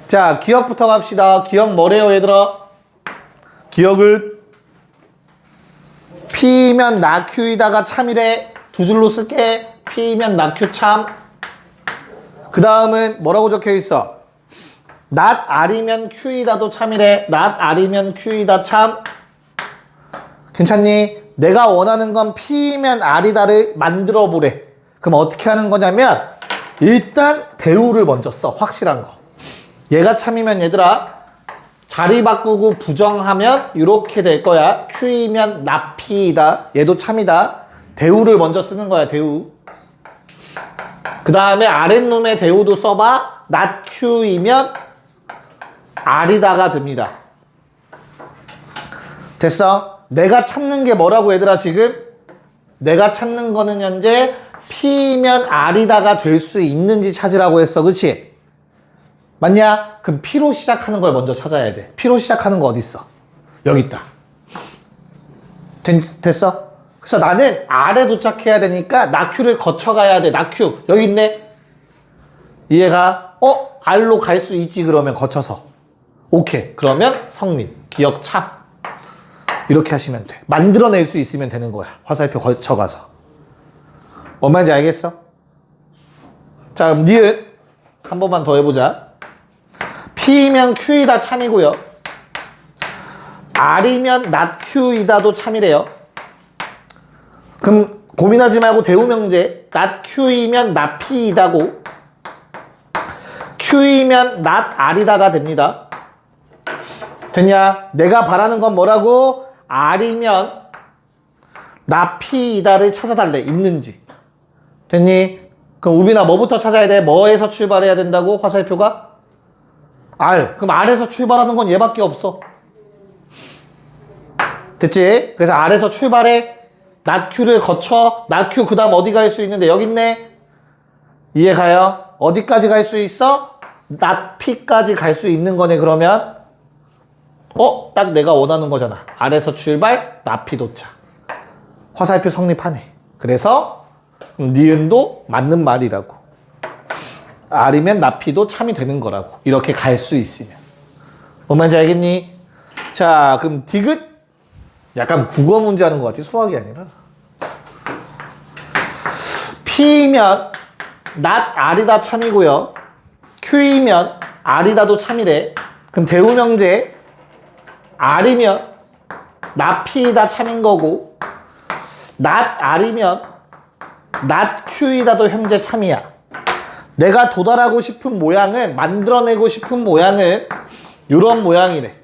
자, 기억부터 갑시다. 기억 뭐래요, 얘들아? 기억은 P면 나Q이다가 참이래. 두 줄로 쓸게. P면 나Q 참. 그 다음은 뭐라고 적혀 있어? not R이면 Q이다도 참이래. not R이면 Q이다 참. 괜찮니? 내가 원하는 건 P면 R이다를 만들어 보래. 그럼 어떻게 하는 거냐면 일단 대우를 먼저 써. 확실한 거. 얘가 참이면 얘들아 자리 바꾸고 부정하면 이렇게 될 거야. Q이면 not P이다. 얘도 참이다. 대우를 먼저 쓰는 거야. 대우. 그 다음에 아랫놈의 대우도 써봐. not Q이면 R이다가 됩니다. 됐어? 내가 찾는 게 뭐라고 얘들아 지금? 내가 찾는 거는 현재 P면 R이다가 될 수 있는지 찾으라고 했어. 그치? 맞냐? 그럼 P로 시작하는 걸 먼저 찾아야 돼. P로 시작하는 거 어디 있어? 여기 있다. 됐어? 그래서 나는 R에 도착해야 되니까 나Q를 거쳐가야 돼. 나Q 여기 있네. 이해가? R로 갈 수 있지. 그러면 거쳐서. 오케이. 그러면 성립. 기억 참. 이렇게 하시면 돼. 만들어낼 수 있으면 되는 거야. 화살표 거쳐가서. 뭔 말인지 알겠어? 자, 그럼 니은 한 번만 더 해보자. P면 Q이다 참이고요. R이면 not Q이다도 참이래요. 그럼 고민하지 말고 대우명제 not Q이면 not P이다고 Q이면 not R이다가 됩니다. 됐냐? 내가 바라는 건 뭐라고? R이면 not P이다를 찾아달래. 있는지. 됐니? 그럼 우빈아 뭐부터 찾아야 돼? 뭐에서 출발해야 된다고? 화살표가? R. 그럼 R에서 출발하는 건 얘밖에 없어. 됐지? 그래서 R에서 출발해. not Q를 거쳐. not Q 그 다음 어디 갈 수 있는데 여기 있네. 이해가요? 어디까지 갈 수 있어? not P까지 갈 수 있는 거네. 그러면 딱 내가 원하는 거잖아. R에서 출발, not P 도착. 화살표 성립하네. 그래서 니은도 맞는 말이라고. R이면 not P도 참이 되는 거라고. 이렇게 갈 수 있으면. 뭔 말인지 알겠니? 자, 그럼 디귿 약간 국어 문제 하는 것 같지? 수학이 아니라. P면 not R이다 참이고요. Q이면 R이다도 참이래. 그럼 대우명제 R이면 not P이다 참인 거고 not R이면 not Q이다도 현재 참이야. 내가 도달하고 싶은 모양은 만들어내고 싶은 모양은 이런 모양이래.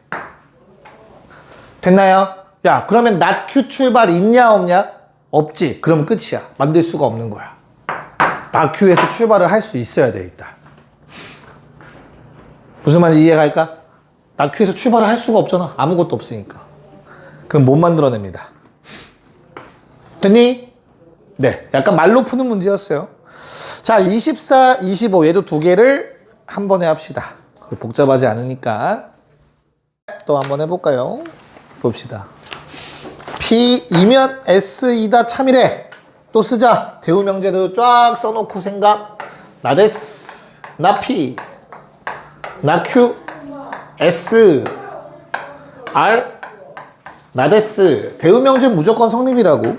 됐나요? 야, 그러면 not Q 출발 있냐 없냐? 없지. 그럼 끝이야. 만들 수가 없는 거야. not Q에서 출발을 할 수 있어야 돼 일단. 무슨 말인지 이해갈까? not Q에서 출발을 할 수가 없잖아. 아무것도 없으니까. 그럼 못 만들어냅니다. 됐니? 네. 약간 말로 푸는 문제였어요. 자, 24, 25 얘도 두 개를 한 번에 합시다. 복잡하지 않으니까. 또 한번 해볼까요? 봅시다. P이면 S이다 참이래. 또 쓰자. 대우명제도 쫙 써놓고 생각. not S, not P, not Q, S, R, not S. 대우명제는 무조건 성립이라고.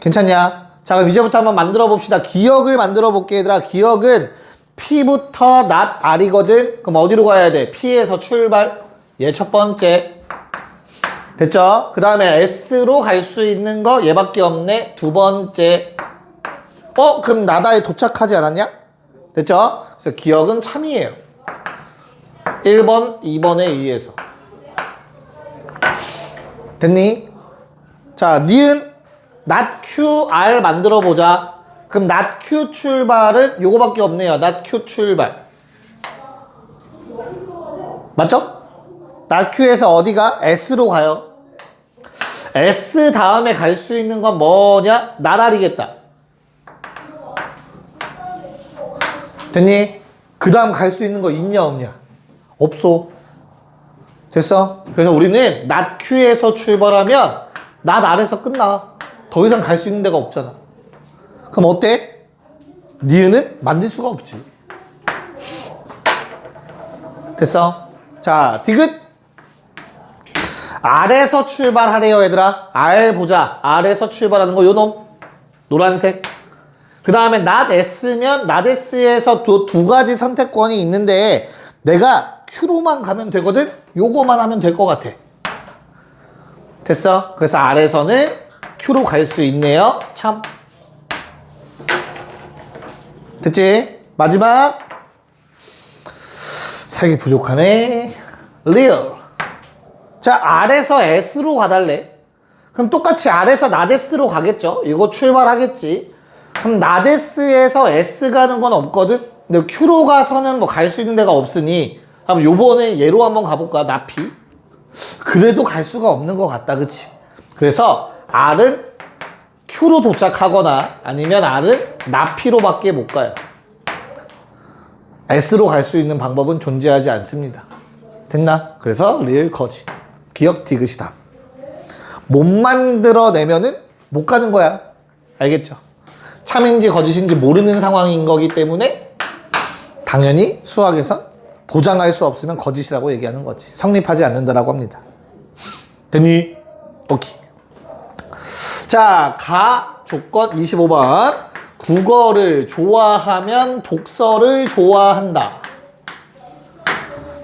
괜찮냐? 자, 그럼 이제부터 한번 만들어 봅시다. 기억을 만들어 볼게, 얘들아. 기억은 P부터 not R이거든. 그럼 어디로 가야 돼? P에서 출발. 얘 첫 번째. 됐죠? 그 다음에 S로 갈 수 있는 거 얘밖에 없네. 두 번째. 그럼 나다에 도착하지 않았냐? 됐죠? 그래서 기억은 참이에요. 1번, 2번에 의해서. 됐니? 자, 니은 not Q, R 만들어 보자. 그럼 not Q 출발은 요거밖에 없네요. not Q 출발. 맞죠? not Q에서 어디가? S로 가요. S 다음에 갈 수 있는 건 뭐냐? not R이겠다. 됐니? 그 다음 갈 수 있는 거 있냐 없냐? 없어. 됐어? 그래서 우리는 not Q에서 출발하면 not R에서 끝나. 더 이상 갈 수 있는 데가 없잖아. 그럼 어때? 니은은 만들 수가 없지. 됐어? 자, 디귿. R에서 출발하래요, 얘들아. R 보자. R에서 출발하는 거 요놈. 노란색. 그 다음에 not S면 not S에서 두 가지 선택권이 있는데 내가 Q로만 가면 되거든? 요거만 하면 될 것 같아. 됐어? 그래서 R에서는 Q로 갈 수 있네요. 참. 됐지? 마지막. 색이 부족하네. 리얼. 자, R에서 S로 가달래. 그럼 똑같이 R에서 not S로 가겠죠? 이거 출발하겠지. 그럼 not S에서 S 가는 건 없거든? 근데 Q로 가서는 뭐 갈 수 있는 데가 없으니 그럼 요번에 얘로 한번 가볼까? not P. 그래도 갈 수가 없는 것 같다. 그치? 그래서 R은 Q로 도착하거나 아니면 R은 not P로 밖에 못 가요. S로 갈 수 있는 방법은 존재하지 않습니다. 됐나? 그래서 리을 거짓. 기억 디귿이다. 못 만들어내면은 못 가는 거야. 알겠죠? 참인지 거짓인지 모르는 상황인 거기 때문에 당연히 수학에선 보장할 수 없으면 거짓이라고 얘기하는 거지. 성립하지 않는다라고 합니다. 됐니? 오케이. 자, 가 조건 25번. 국어를 좋아하면 독서를 좋아한다.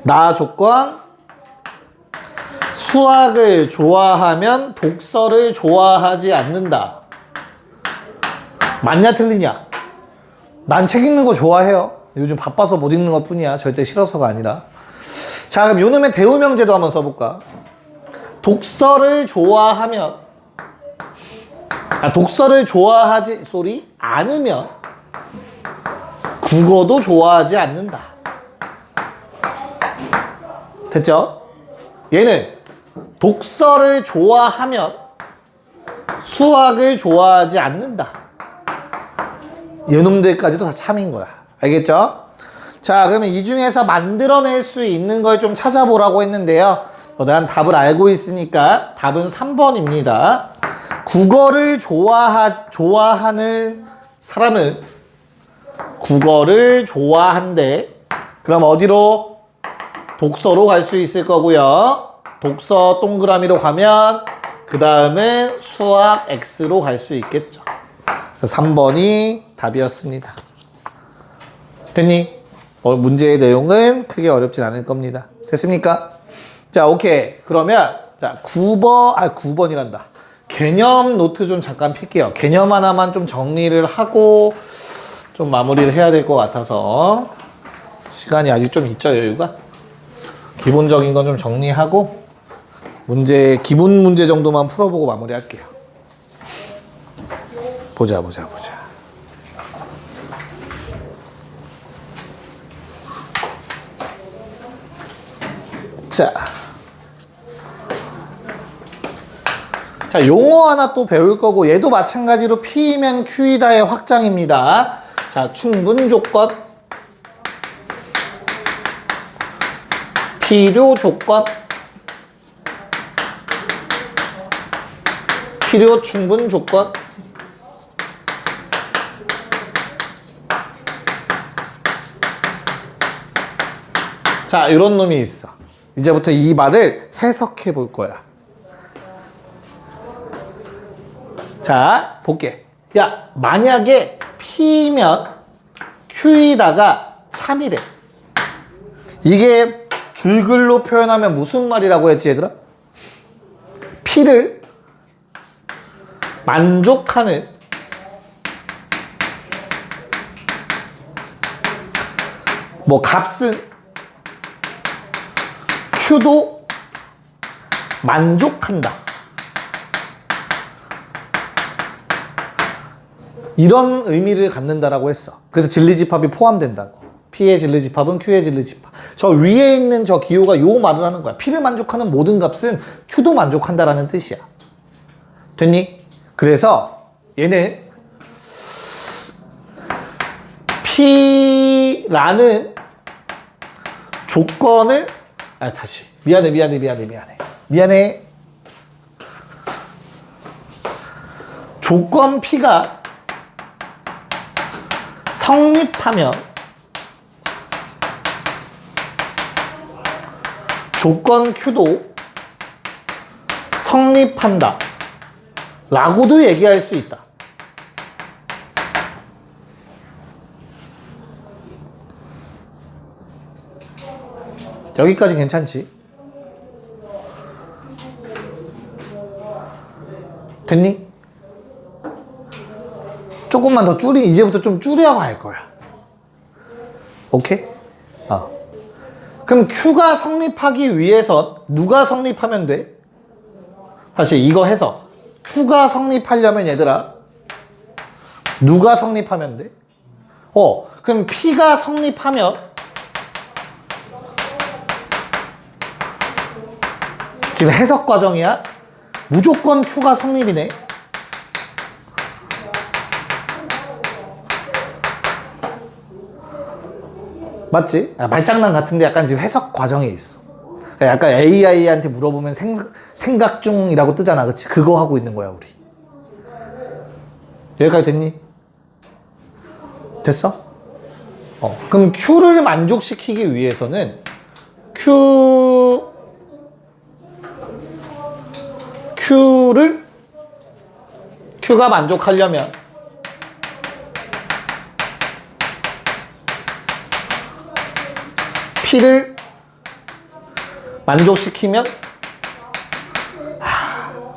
나 조건. 수학을 좋아하면 독서를 좋아하지 않는다. 맞냐 틀리냐? 난 책 읽는 거 좋아해요. 요즘 바빠서 못 읽는 것 뿐이야. 절대 싫어서가 아니라. 자, 그럼 요놈의 대우명제도 한번 써볼까? 독서를 좋아하면, 독서를 좋아하지 않으면 국어도 좋아하지 않는다. 됐죠? 얘는 독서를 좋아하면 수학을 좋아하지 않는다. 이놈들까지도 다 참인 거야. 알겠죠? 자, 그러면 이 중에서 만들어낼 수 있는 걸 좀 찾아보라고 했는데요. 난 답을 알고 있으니까 답은 3번입니다. 국어를 좋아하는 사람은 국어를 좋아한대. 그럼 어디로? 독서로 갈 수 있을 거고요. 독서 동그라미로 가면 그 다음은 수학 X로 갈 수 있겠죠. 그래서 3번이 답이었습니다. 됐니? 문제의 내용은 크게 어렵진 않을 겁니다. 됐습니까? 자, 오케이. 그러면 자, 9번이란다. 개념 노트 좀 잠깐 필게요. 개념 하나만 좀 정리를 하고 좀 마무리를 해야 될 것 같아서 시간이 아직 좀 있죠, 여유가? 기본적인 건 좀 정리하고 기본 문제 정도만 풀어보고 마무리할게요. 보자. 자, 용어 하나 또 배울 거고 얘도 마찬가지로 P이면 Q이다의 확장입니다. 자, 충분 조건, 필요 조건, 필요 충분 조건, 자, 이런 놈이 있어. 이제부터 이 말을 해석해 볼 거야. 자, 볼게. 야, 만약에 P면 Q이다가 참이래. 이게 줄글로 표현하면 무슨 말이라고 했지, 얘들아? P를 만족하는 값은 Q도 만족한다. 이런 의미를 갖는다라고 했어. 그래서 진리집합이 포함된다고. P의 진리집합은 Q의 진리집합. 저 위에 있는 저 기호가 요 말을 하는 거야. P를 만족하는 모든 값은 Q도 만족한다라는 뜻이야. 됐니? 그래서 얘는 P라는 조건을 다시 미안해. 조건 P가 성립하면 조건 Q도 성립한다 라고도 얘기할 수 있다. 여기까지 괜찮지? 됐니? 조금만 더 이제부터 좀 줄여가 할 거야. 오케이? 그럼 Q가 성립하기 위해선 누가 성립하면 돼? 사실 이거 해서 Q가 성립하려면 얘들아 누가 성립하면 돼? 그럼 P가 성립하면 지금 해석 과정이야? 무조건 Q가 성립이네. 맞지? 말장난 같은데 약간 지금 해석 과정에 있어. 약간 AI한테 물어보면 생각 중이라고 뜨잖아. 그치? 그거 하고 있는 거야, 우리. 여기까지 됐니? 됐어? 그럼 Q를 만족시키기 위해서는 Q가 만족하려면 P를 만족시키면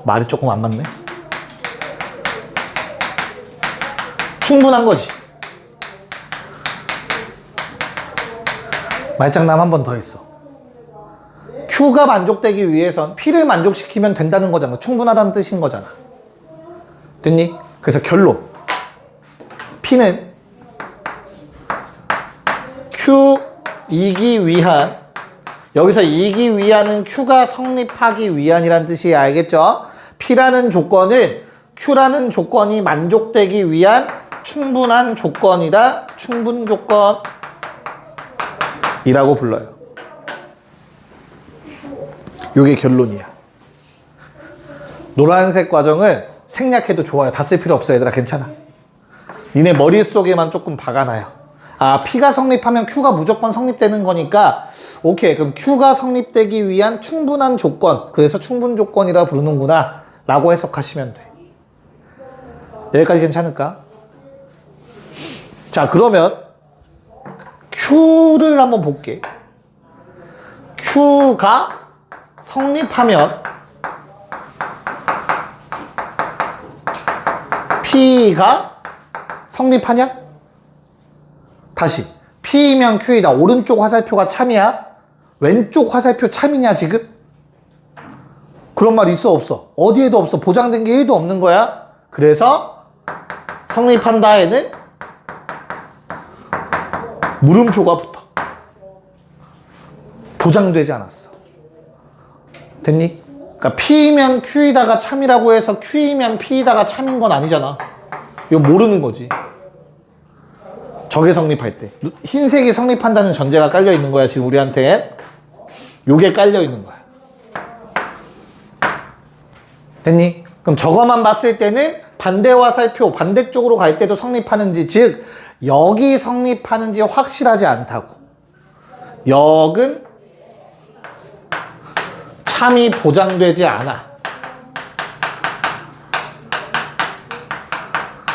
말이 조금 안 맞네. 충분한 거지. 말장난 한 번 더 했어. Q가 만족되기 위해선 P를 만족시키면 된다는 거잖아. 충분하다는 뜻인 거잖아. 됐니? 그래서 결론. P는 Q 이기 위한, 여기서 이기 위한은 Q가 성립하기 위한이란 뜻이 알겠죠? P라는 조건은 Q라는 조건이 만족되기 위한 충분한 조건이다. 충분 조건이라고 불러요. 요게 결론이야. 노란색 과정은 생략해도 좋아요. 다 쓸 필요 없어 얘들아. 괜찮아. 니네 머릿속에만 조금 박아놔요. P가 성립하면 Q가 무조건 성립되는 거니까 오케이. 그럼 Q가 성립되기 위한 충분한 조건, 그래서 충분 조건이라 부르는구나 라고 해석하시면 돼. 여기까지 괜찮을까? 자, 그러면 Q를 한번 볼게. Q가 성립하면 P가 성립하냐? 다시. P면 Q이다. 오른쪽 화살표가 참이야? 왼쪽 화살표 참이냐 지금? 그런 말 있어 없어? 어디에도 없어. 보장된 게 1도 없는 거야. 그래서 성립한다에는 물음표가 붙어. 보장되지 않았어. 됐니? 그러니까 P면 Q이다가 참이라고 해서 Q이면 P이다가 참인 건 아니잖아. 이거 모르는 거지. 저게 성립할 때. 흰색이 성립한다는 전제가 깔려 있는 거야. 지금 우리한테. 요게 깔려 있는 거야. 됐니? 그럼 저거만 봤을 때는 반대 화살표, 반대쪽으로 갈 때도 성립하는지, 즉 여기 성립하는지 확실하지 않다고. 역은 참이 보장되지 않아.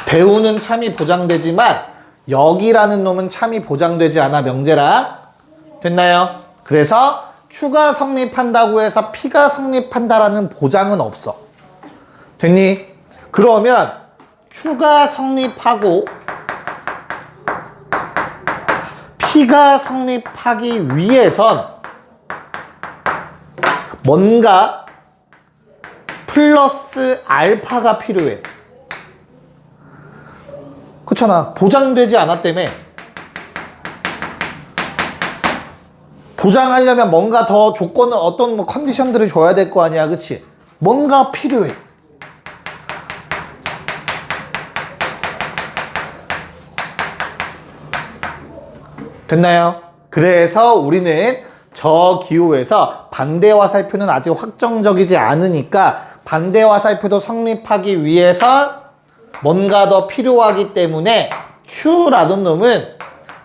대우는 참이 보장되지만 역이라는 놈은 참이 보장되지 않아. 명제랑. 됐나요? 그래서 Q가 성립한다고 해서 P가 성립한다라는 보장은 없어. 됐니? 그러면 Q가 성립하고 P가 성립하기 위해선 뭔가 플러스 알파가 필요해. 그렇잖아. 보장되지 않았다며. 보장하려면 뭔가 더 조건을, 어떤 뭐 컨디션들을 줘야 될 거 아니야. 그치? 뭔가 필요해. 됐나요? 그래서 우리는 저 기호에서 반대 화살표는 아직 확정적이지 않으니까 반대 화살표도 성립하기 위해서 뭔가 더 필요하기 때문에 Q라는 놈은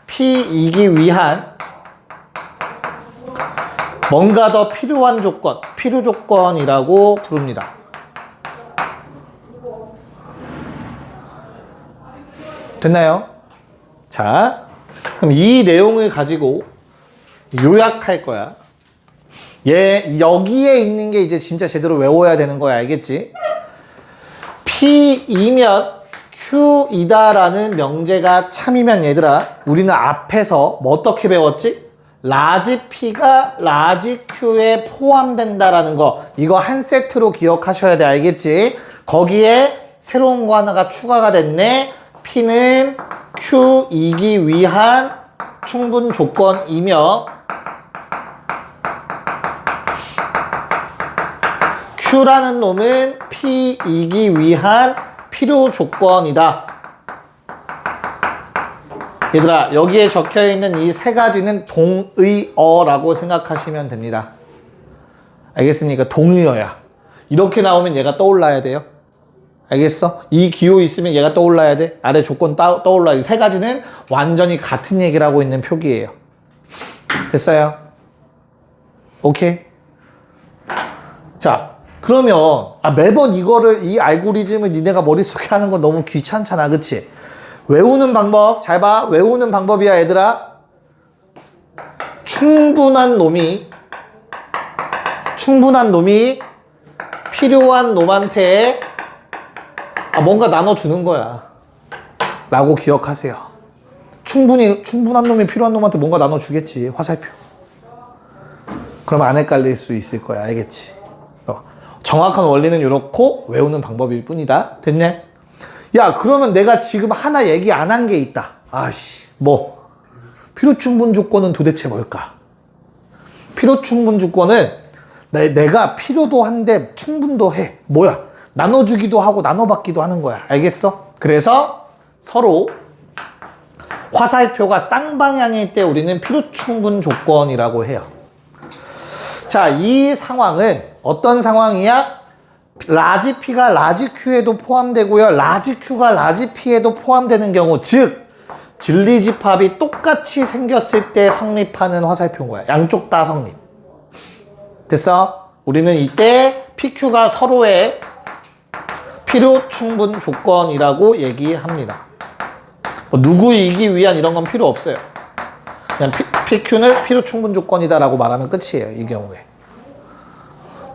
P이기 위한 뭔가 더 필요한 조건, 필요 조건이라고 부릅니다. 됐나요? 자, 그럼 이 내용을 가지고 요약할 거야. 여기에 있는 게 이제 진짜 제대로 외워야 되는 거야. 알겠지? P이면 Q이다라는 명제가 참이면 얘들아, 우리는 앞에서 뭐 어떻게 배웠지? 라지 P가 라지 Q에 포함된다라는 거. 이거 한 세트로 기억하셔야 돼. 알겠지? 거기에 새로운 거 하나가 추가가 됐네. P는 Q이기 위한 충분 조건이며 Q라는 놈은 P이기 위한 필요 조건이다. 얘들아, 여기에 적혀있는 이 세 가지는 동의어라고 생각하시면 됩니다. 알겠습니까? 동의어야. 이렇게 나오면 얘가 떠올라야 돼요. 알겠어? 이 기호 있으면 얘가 떠올라야 돼. 아래 조건 떠올라야 돼. 세 가지는 완전히 같은 얘기를 하고 있는 표기예요. 됐어요? 오케이? 자, 그러면 매번 이 알고리즘을 니네가 머릿속에 하는 건 너무 귀찮잖아. 그치? 외우는 방법 잘 봐. 외우는 방법이야 얘들아. 충분한 놈이 필요한 놈한테 뭔가 나눠주는 거야 라고 기억하세요. 충분한 놈이 필요한 놈한테 뭔가 나눠주겠지. 화살표. 그럼 안 헷갈릴 수 있을 거야. 알겠지? 정확한 원리는 이렇고 외우는 방법일 뿐이다. 됐냐? 야, 그러면 내가 지금 하나 얘기 안 한 게 있다. 뭐? 필요충분 조건은 도대체 뭘까? 필요충분 조건은 내가 필요도 한데 충분도 해. 뭐야? 나눠주기도 하고 나눠받기도 하는 거야. 알겠어? 그래서 서로 화살표가 쌍방향일 때 우리는 필요충분 조건이라고 해요. 자, 이 상황은 어떤 상황이야? 라지 P가 라지 Q에도 포함되고요. 라지 Q가 라지 P에도 포함되는 경우, 즉 진리집합이 똑같이 생겼을 때 성립하는 화살표인 거야. 양쪽 다 성립. 됐어? 우리는 이때 PQ가 서로의 필요충분 조건이라고 얘기합니다. 누구 이기 위한 이런 건 필요 없어요. 그냥 PQ는 필요충분 조건이다 라고 말하면 끝이에요. 이 경우에.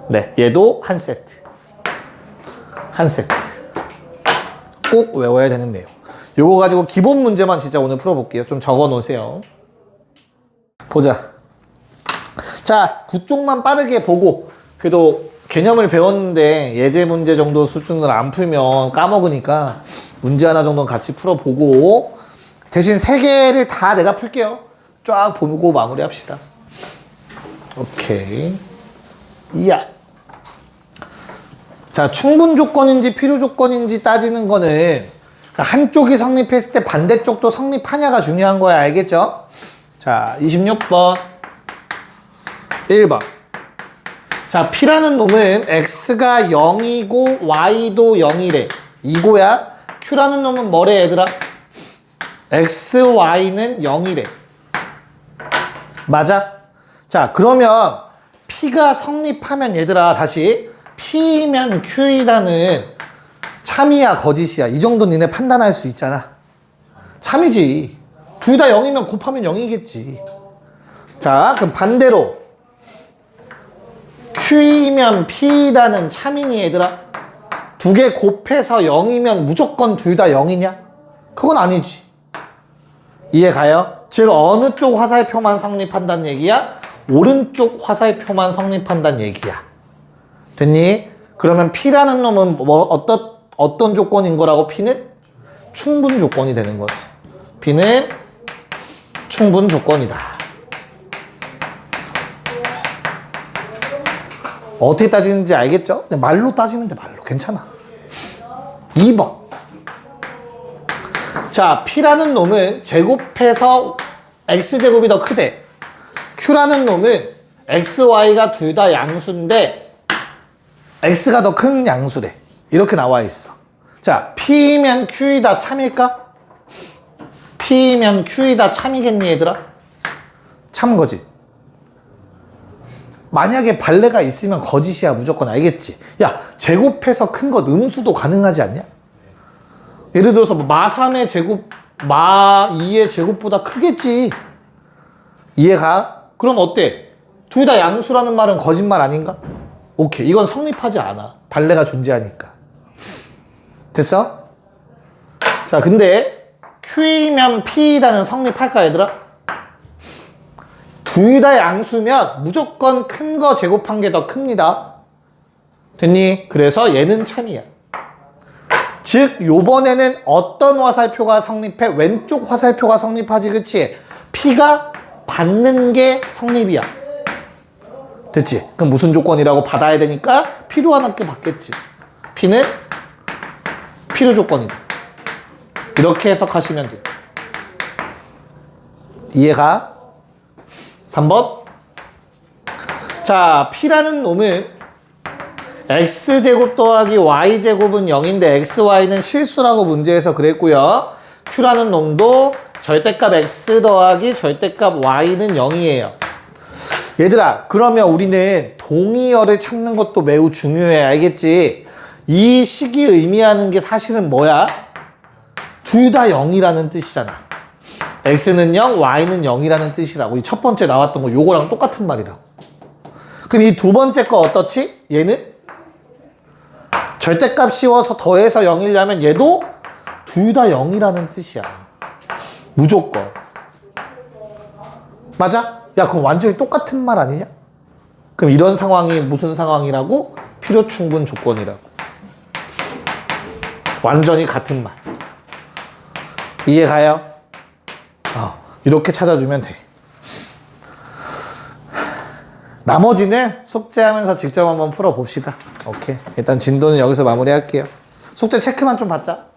네, 얘도 한 세트. 꼭 외워야 되는 내용. 요거 가지고 기본 문제만 진짜 오늘 풀어볼게요. 좀 적어 놓으세요. 보자. 자, 9쪽만 빠르게 보고, 그래도 개념을 배웠는데 예제 문제 정도 수준을 안 풀면 까먹으니까 문제 하나 정도는 같이 풀어보고, 대신 3개를 다 내가 풀게요. 쫙 보고 마무리합시다. 오케이. 이야. 자, 충분 조건인지 필요 조건인지 따지는 거는 한쪽이 성립했을 때 반대쪽도 성립하냐가 중요한 거야. 알겠죠? 자, 26번. 1번. 자, P라는 놈은 X가 0이고 Y도 0이래. 이거야. Q라는 놈은 뭐래 얘들아? X, Y는 0이래. 맞아? 자, 그러면 P가 성립하면 얘들아, 다시 P면 Q이라는 참이야 거짓이야? 이 정도 니네 판단할 수 있잖아. 참이지. 둘 다 0이면 곱하면 0이겠지. 자, 그럼 반대로 Q이면 P라는 참이니 얘들아? 두 개 곱해서 0이면 무조건 둘 다 0이냐? 그건 아니지. 이해 가요? 즉 어느 쪽 화살표만 성립한다는 얘기야? 오른쪽 화살표만 성립한다는 얘기야. 됐니? 그러면 P라는 놈은 어떤 조건인 거라고? P는 충분 조건이 되는 거지. P는 충분 조건이다. 어떻게 따지는지 알겠죠? 그냥 말로 따지면 돼, 말로. 괜찮아. 2번. 자, P라는 놈은 제곱해서 X제곱이 더 크대. Q라는 놈은 X, Y가 둘 다 양수인데 X가 더 큰 양수래. 이렇게 나와 있어. 자, P면 Q이다 참일까? P면 Q이다 참이겠니 얘들아? 참 거짓. 만약에 발레가 있으면 거짓이야 무조건. 알겠지? 야, 제곱해서 큰 것 음수도 가능하지 않냐? 예를 들어서 마3의 제곱, 마2의 제곱보다 크겠지. 이해가? 그럼 어때? 둘 다 양수라는 말은 거짓말 아닌가? 오케이. 이건 성립하지 않아. 발레가 존재하니까. 됐어? 자, 근데 Q이면 P라는 성립할까 얘들아? 둘 다 양수면 무조건 큰 거 제곱한 게 더 큽니다. 됐니? 그래서 얘는 참이야. 즉 요번에는 어떤 화살표가 성립해? 왼쪽 화살표가 성립하지. 그치? P가 받는 게 성립이야. 됐지? 그럼 무슨 조건이라고? 받아야 되니까 필요한 함께 받겠지. P는 필요 조건이다. 이렇게 해석하시면 돼요. 이해가? 3번. 자, P라는 놈은 x제곱 더하기 y제곱은 0인데 xy는 실수라고 문제에서 그랬고요. q라는 놈도 절대값 x 더하기 절대값 y는 0이에요. 얘들아, 그러면 우리는 동의어를 찾는 것도 매우 중요해. 알겠지? 이 식이 의미하는 게 사실은 뭐야? 둘 다 0이라는 뜻이잖아. x는 0, y는 0이라는 뜻이라고. 이 첫 번째 나왔던 거 요거랑 똑같은 말이라고. 그럼 이 두 번째 거 어떻지? 얘는 절대값 씌워서 더해서 0이려면 얘도 둘 다 0이라는 뜻이야. 무조건. 맞아? 야, 그럼 완전히 똑같은 말 아니냐? 그럼 이런 상황이 무슨 상황이라고? 필요 충분 조건이라고. 완전히 같은 말. 이해가요? 이렇게 찾아주면 돼. 나머지는 숙제하면서 직접 한번 풀어봅시다. 오케이. 일단 진도는 여기서 마무리할게요. 숙제 체크만 좀 받자.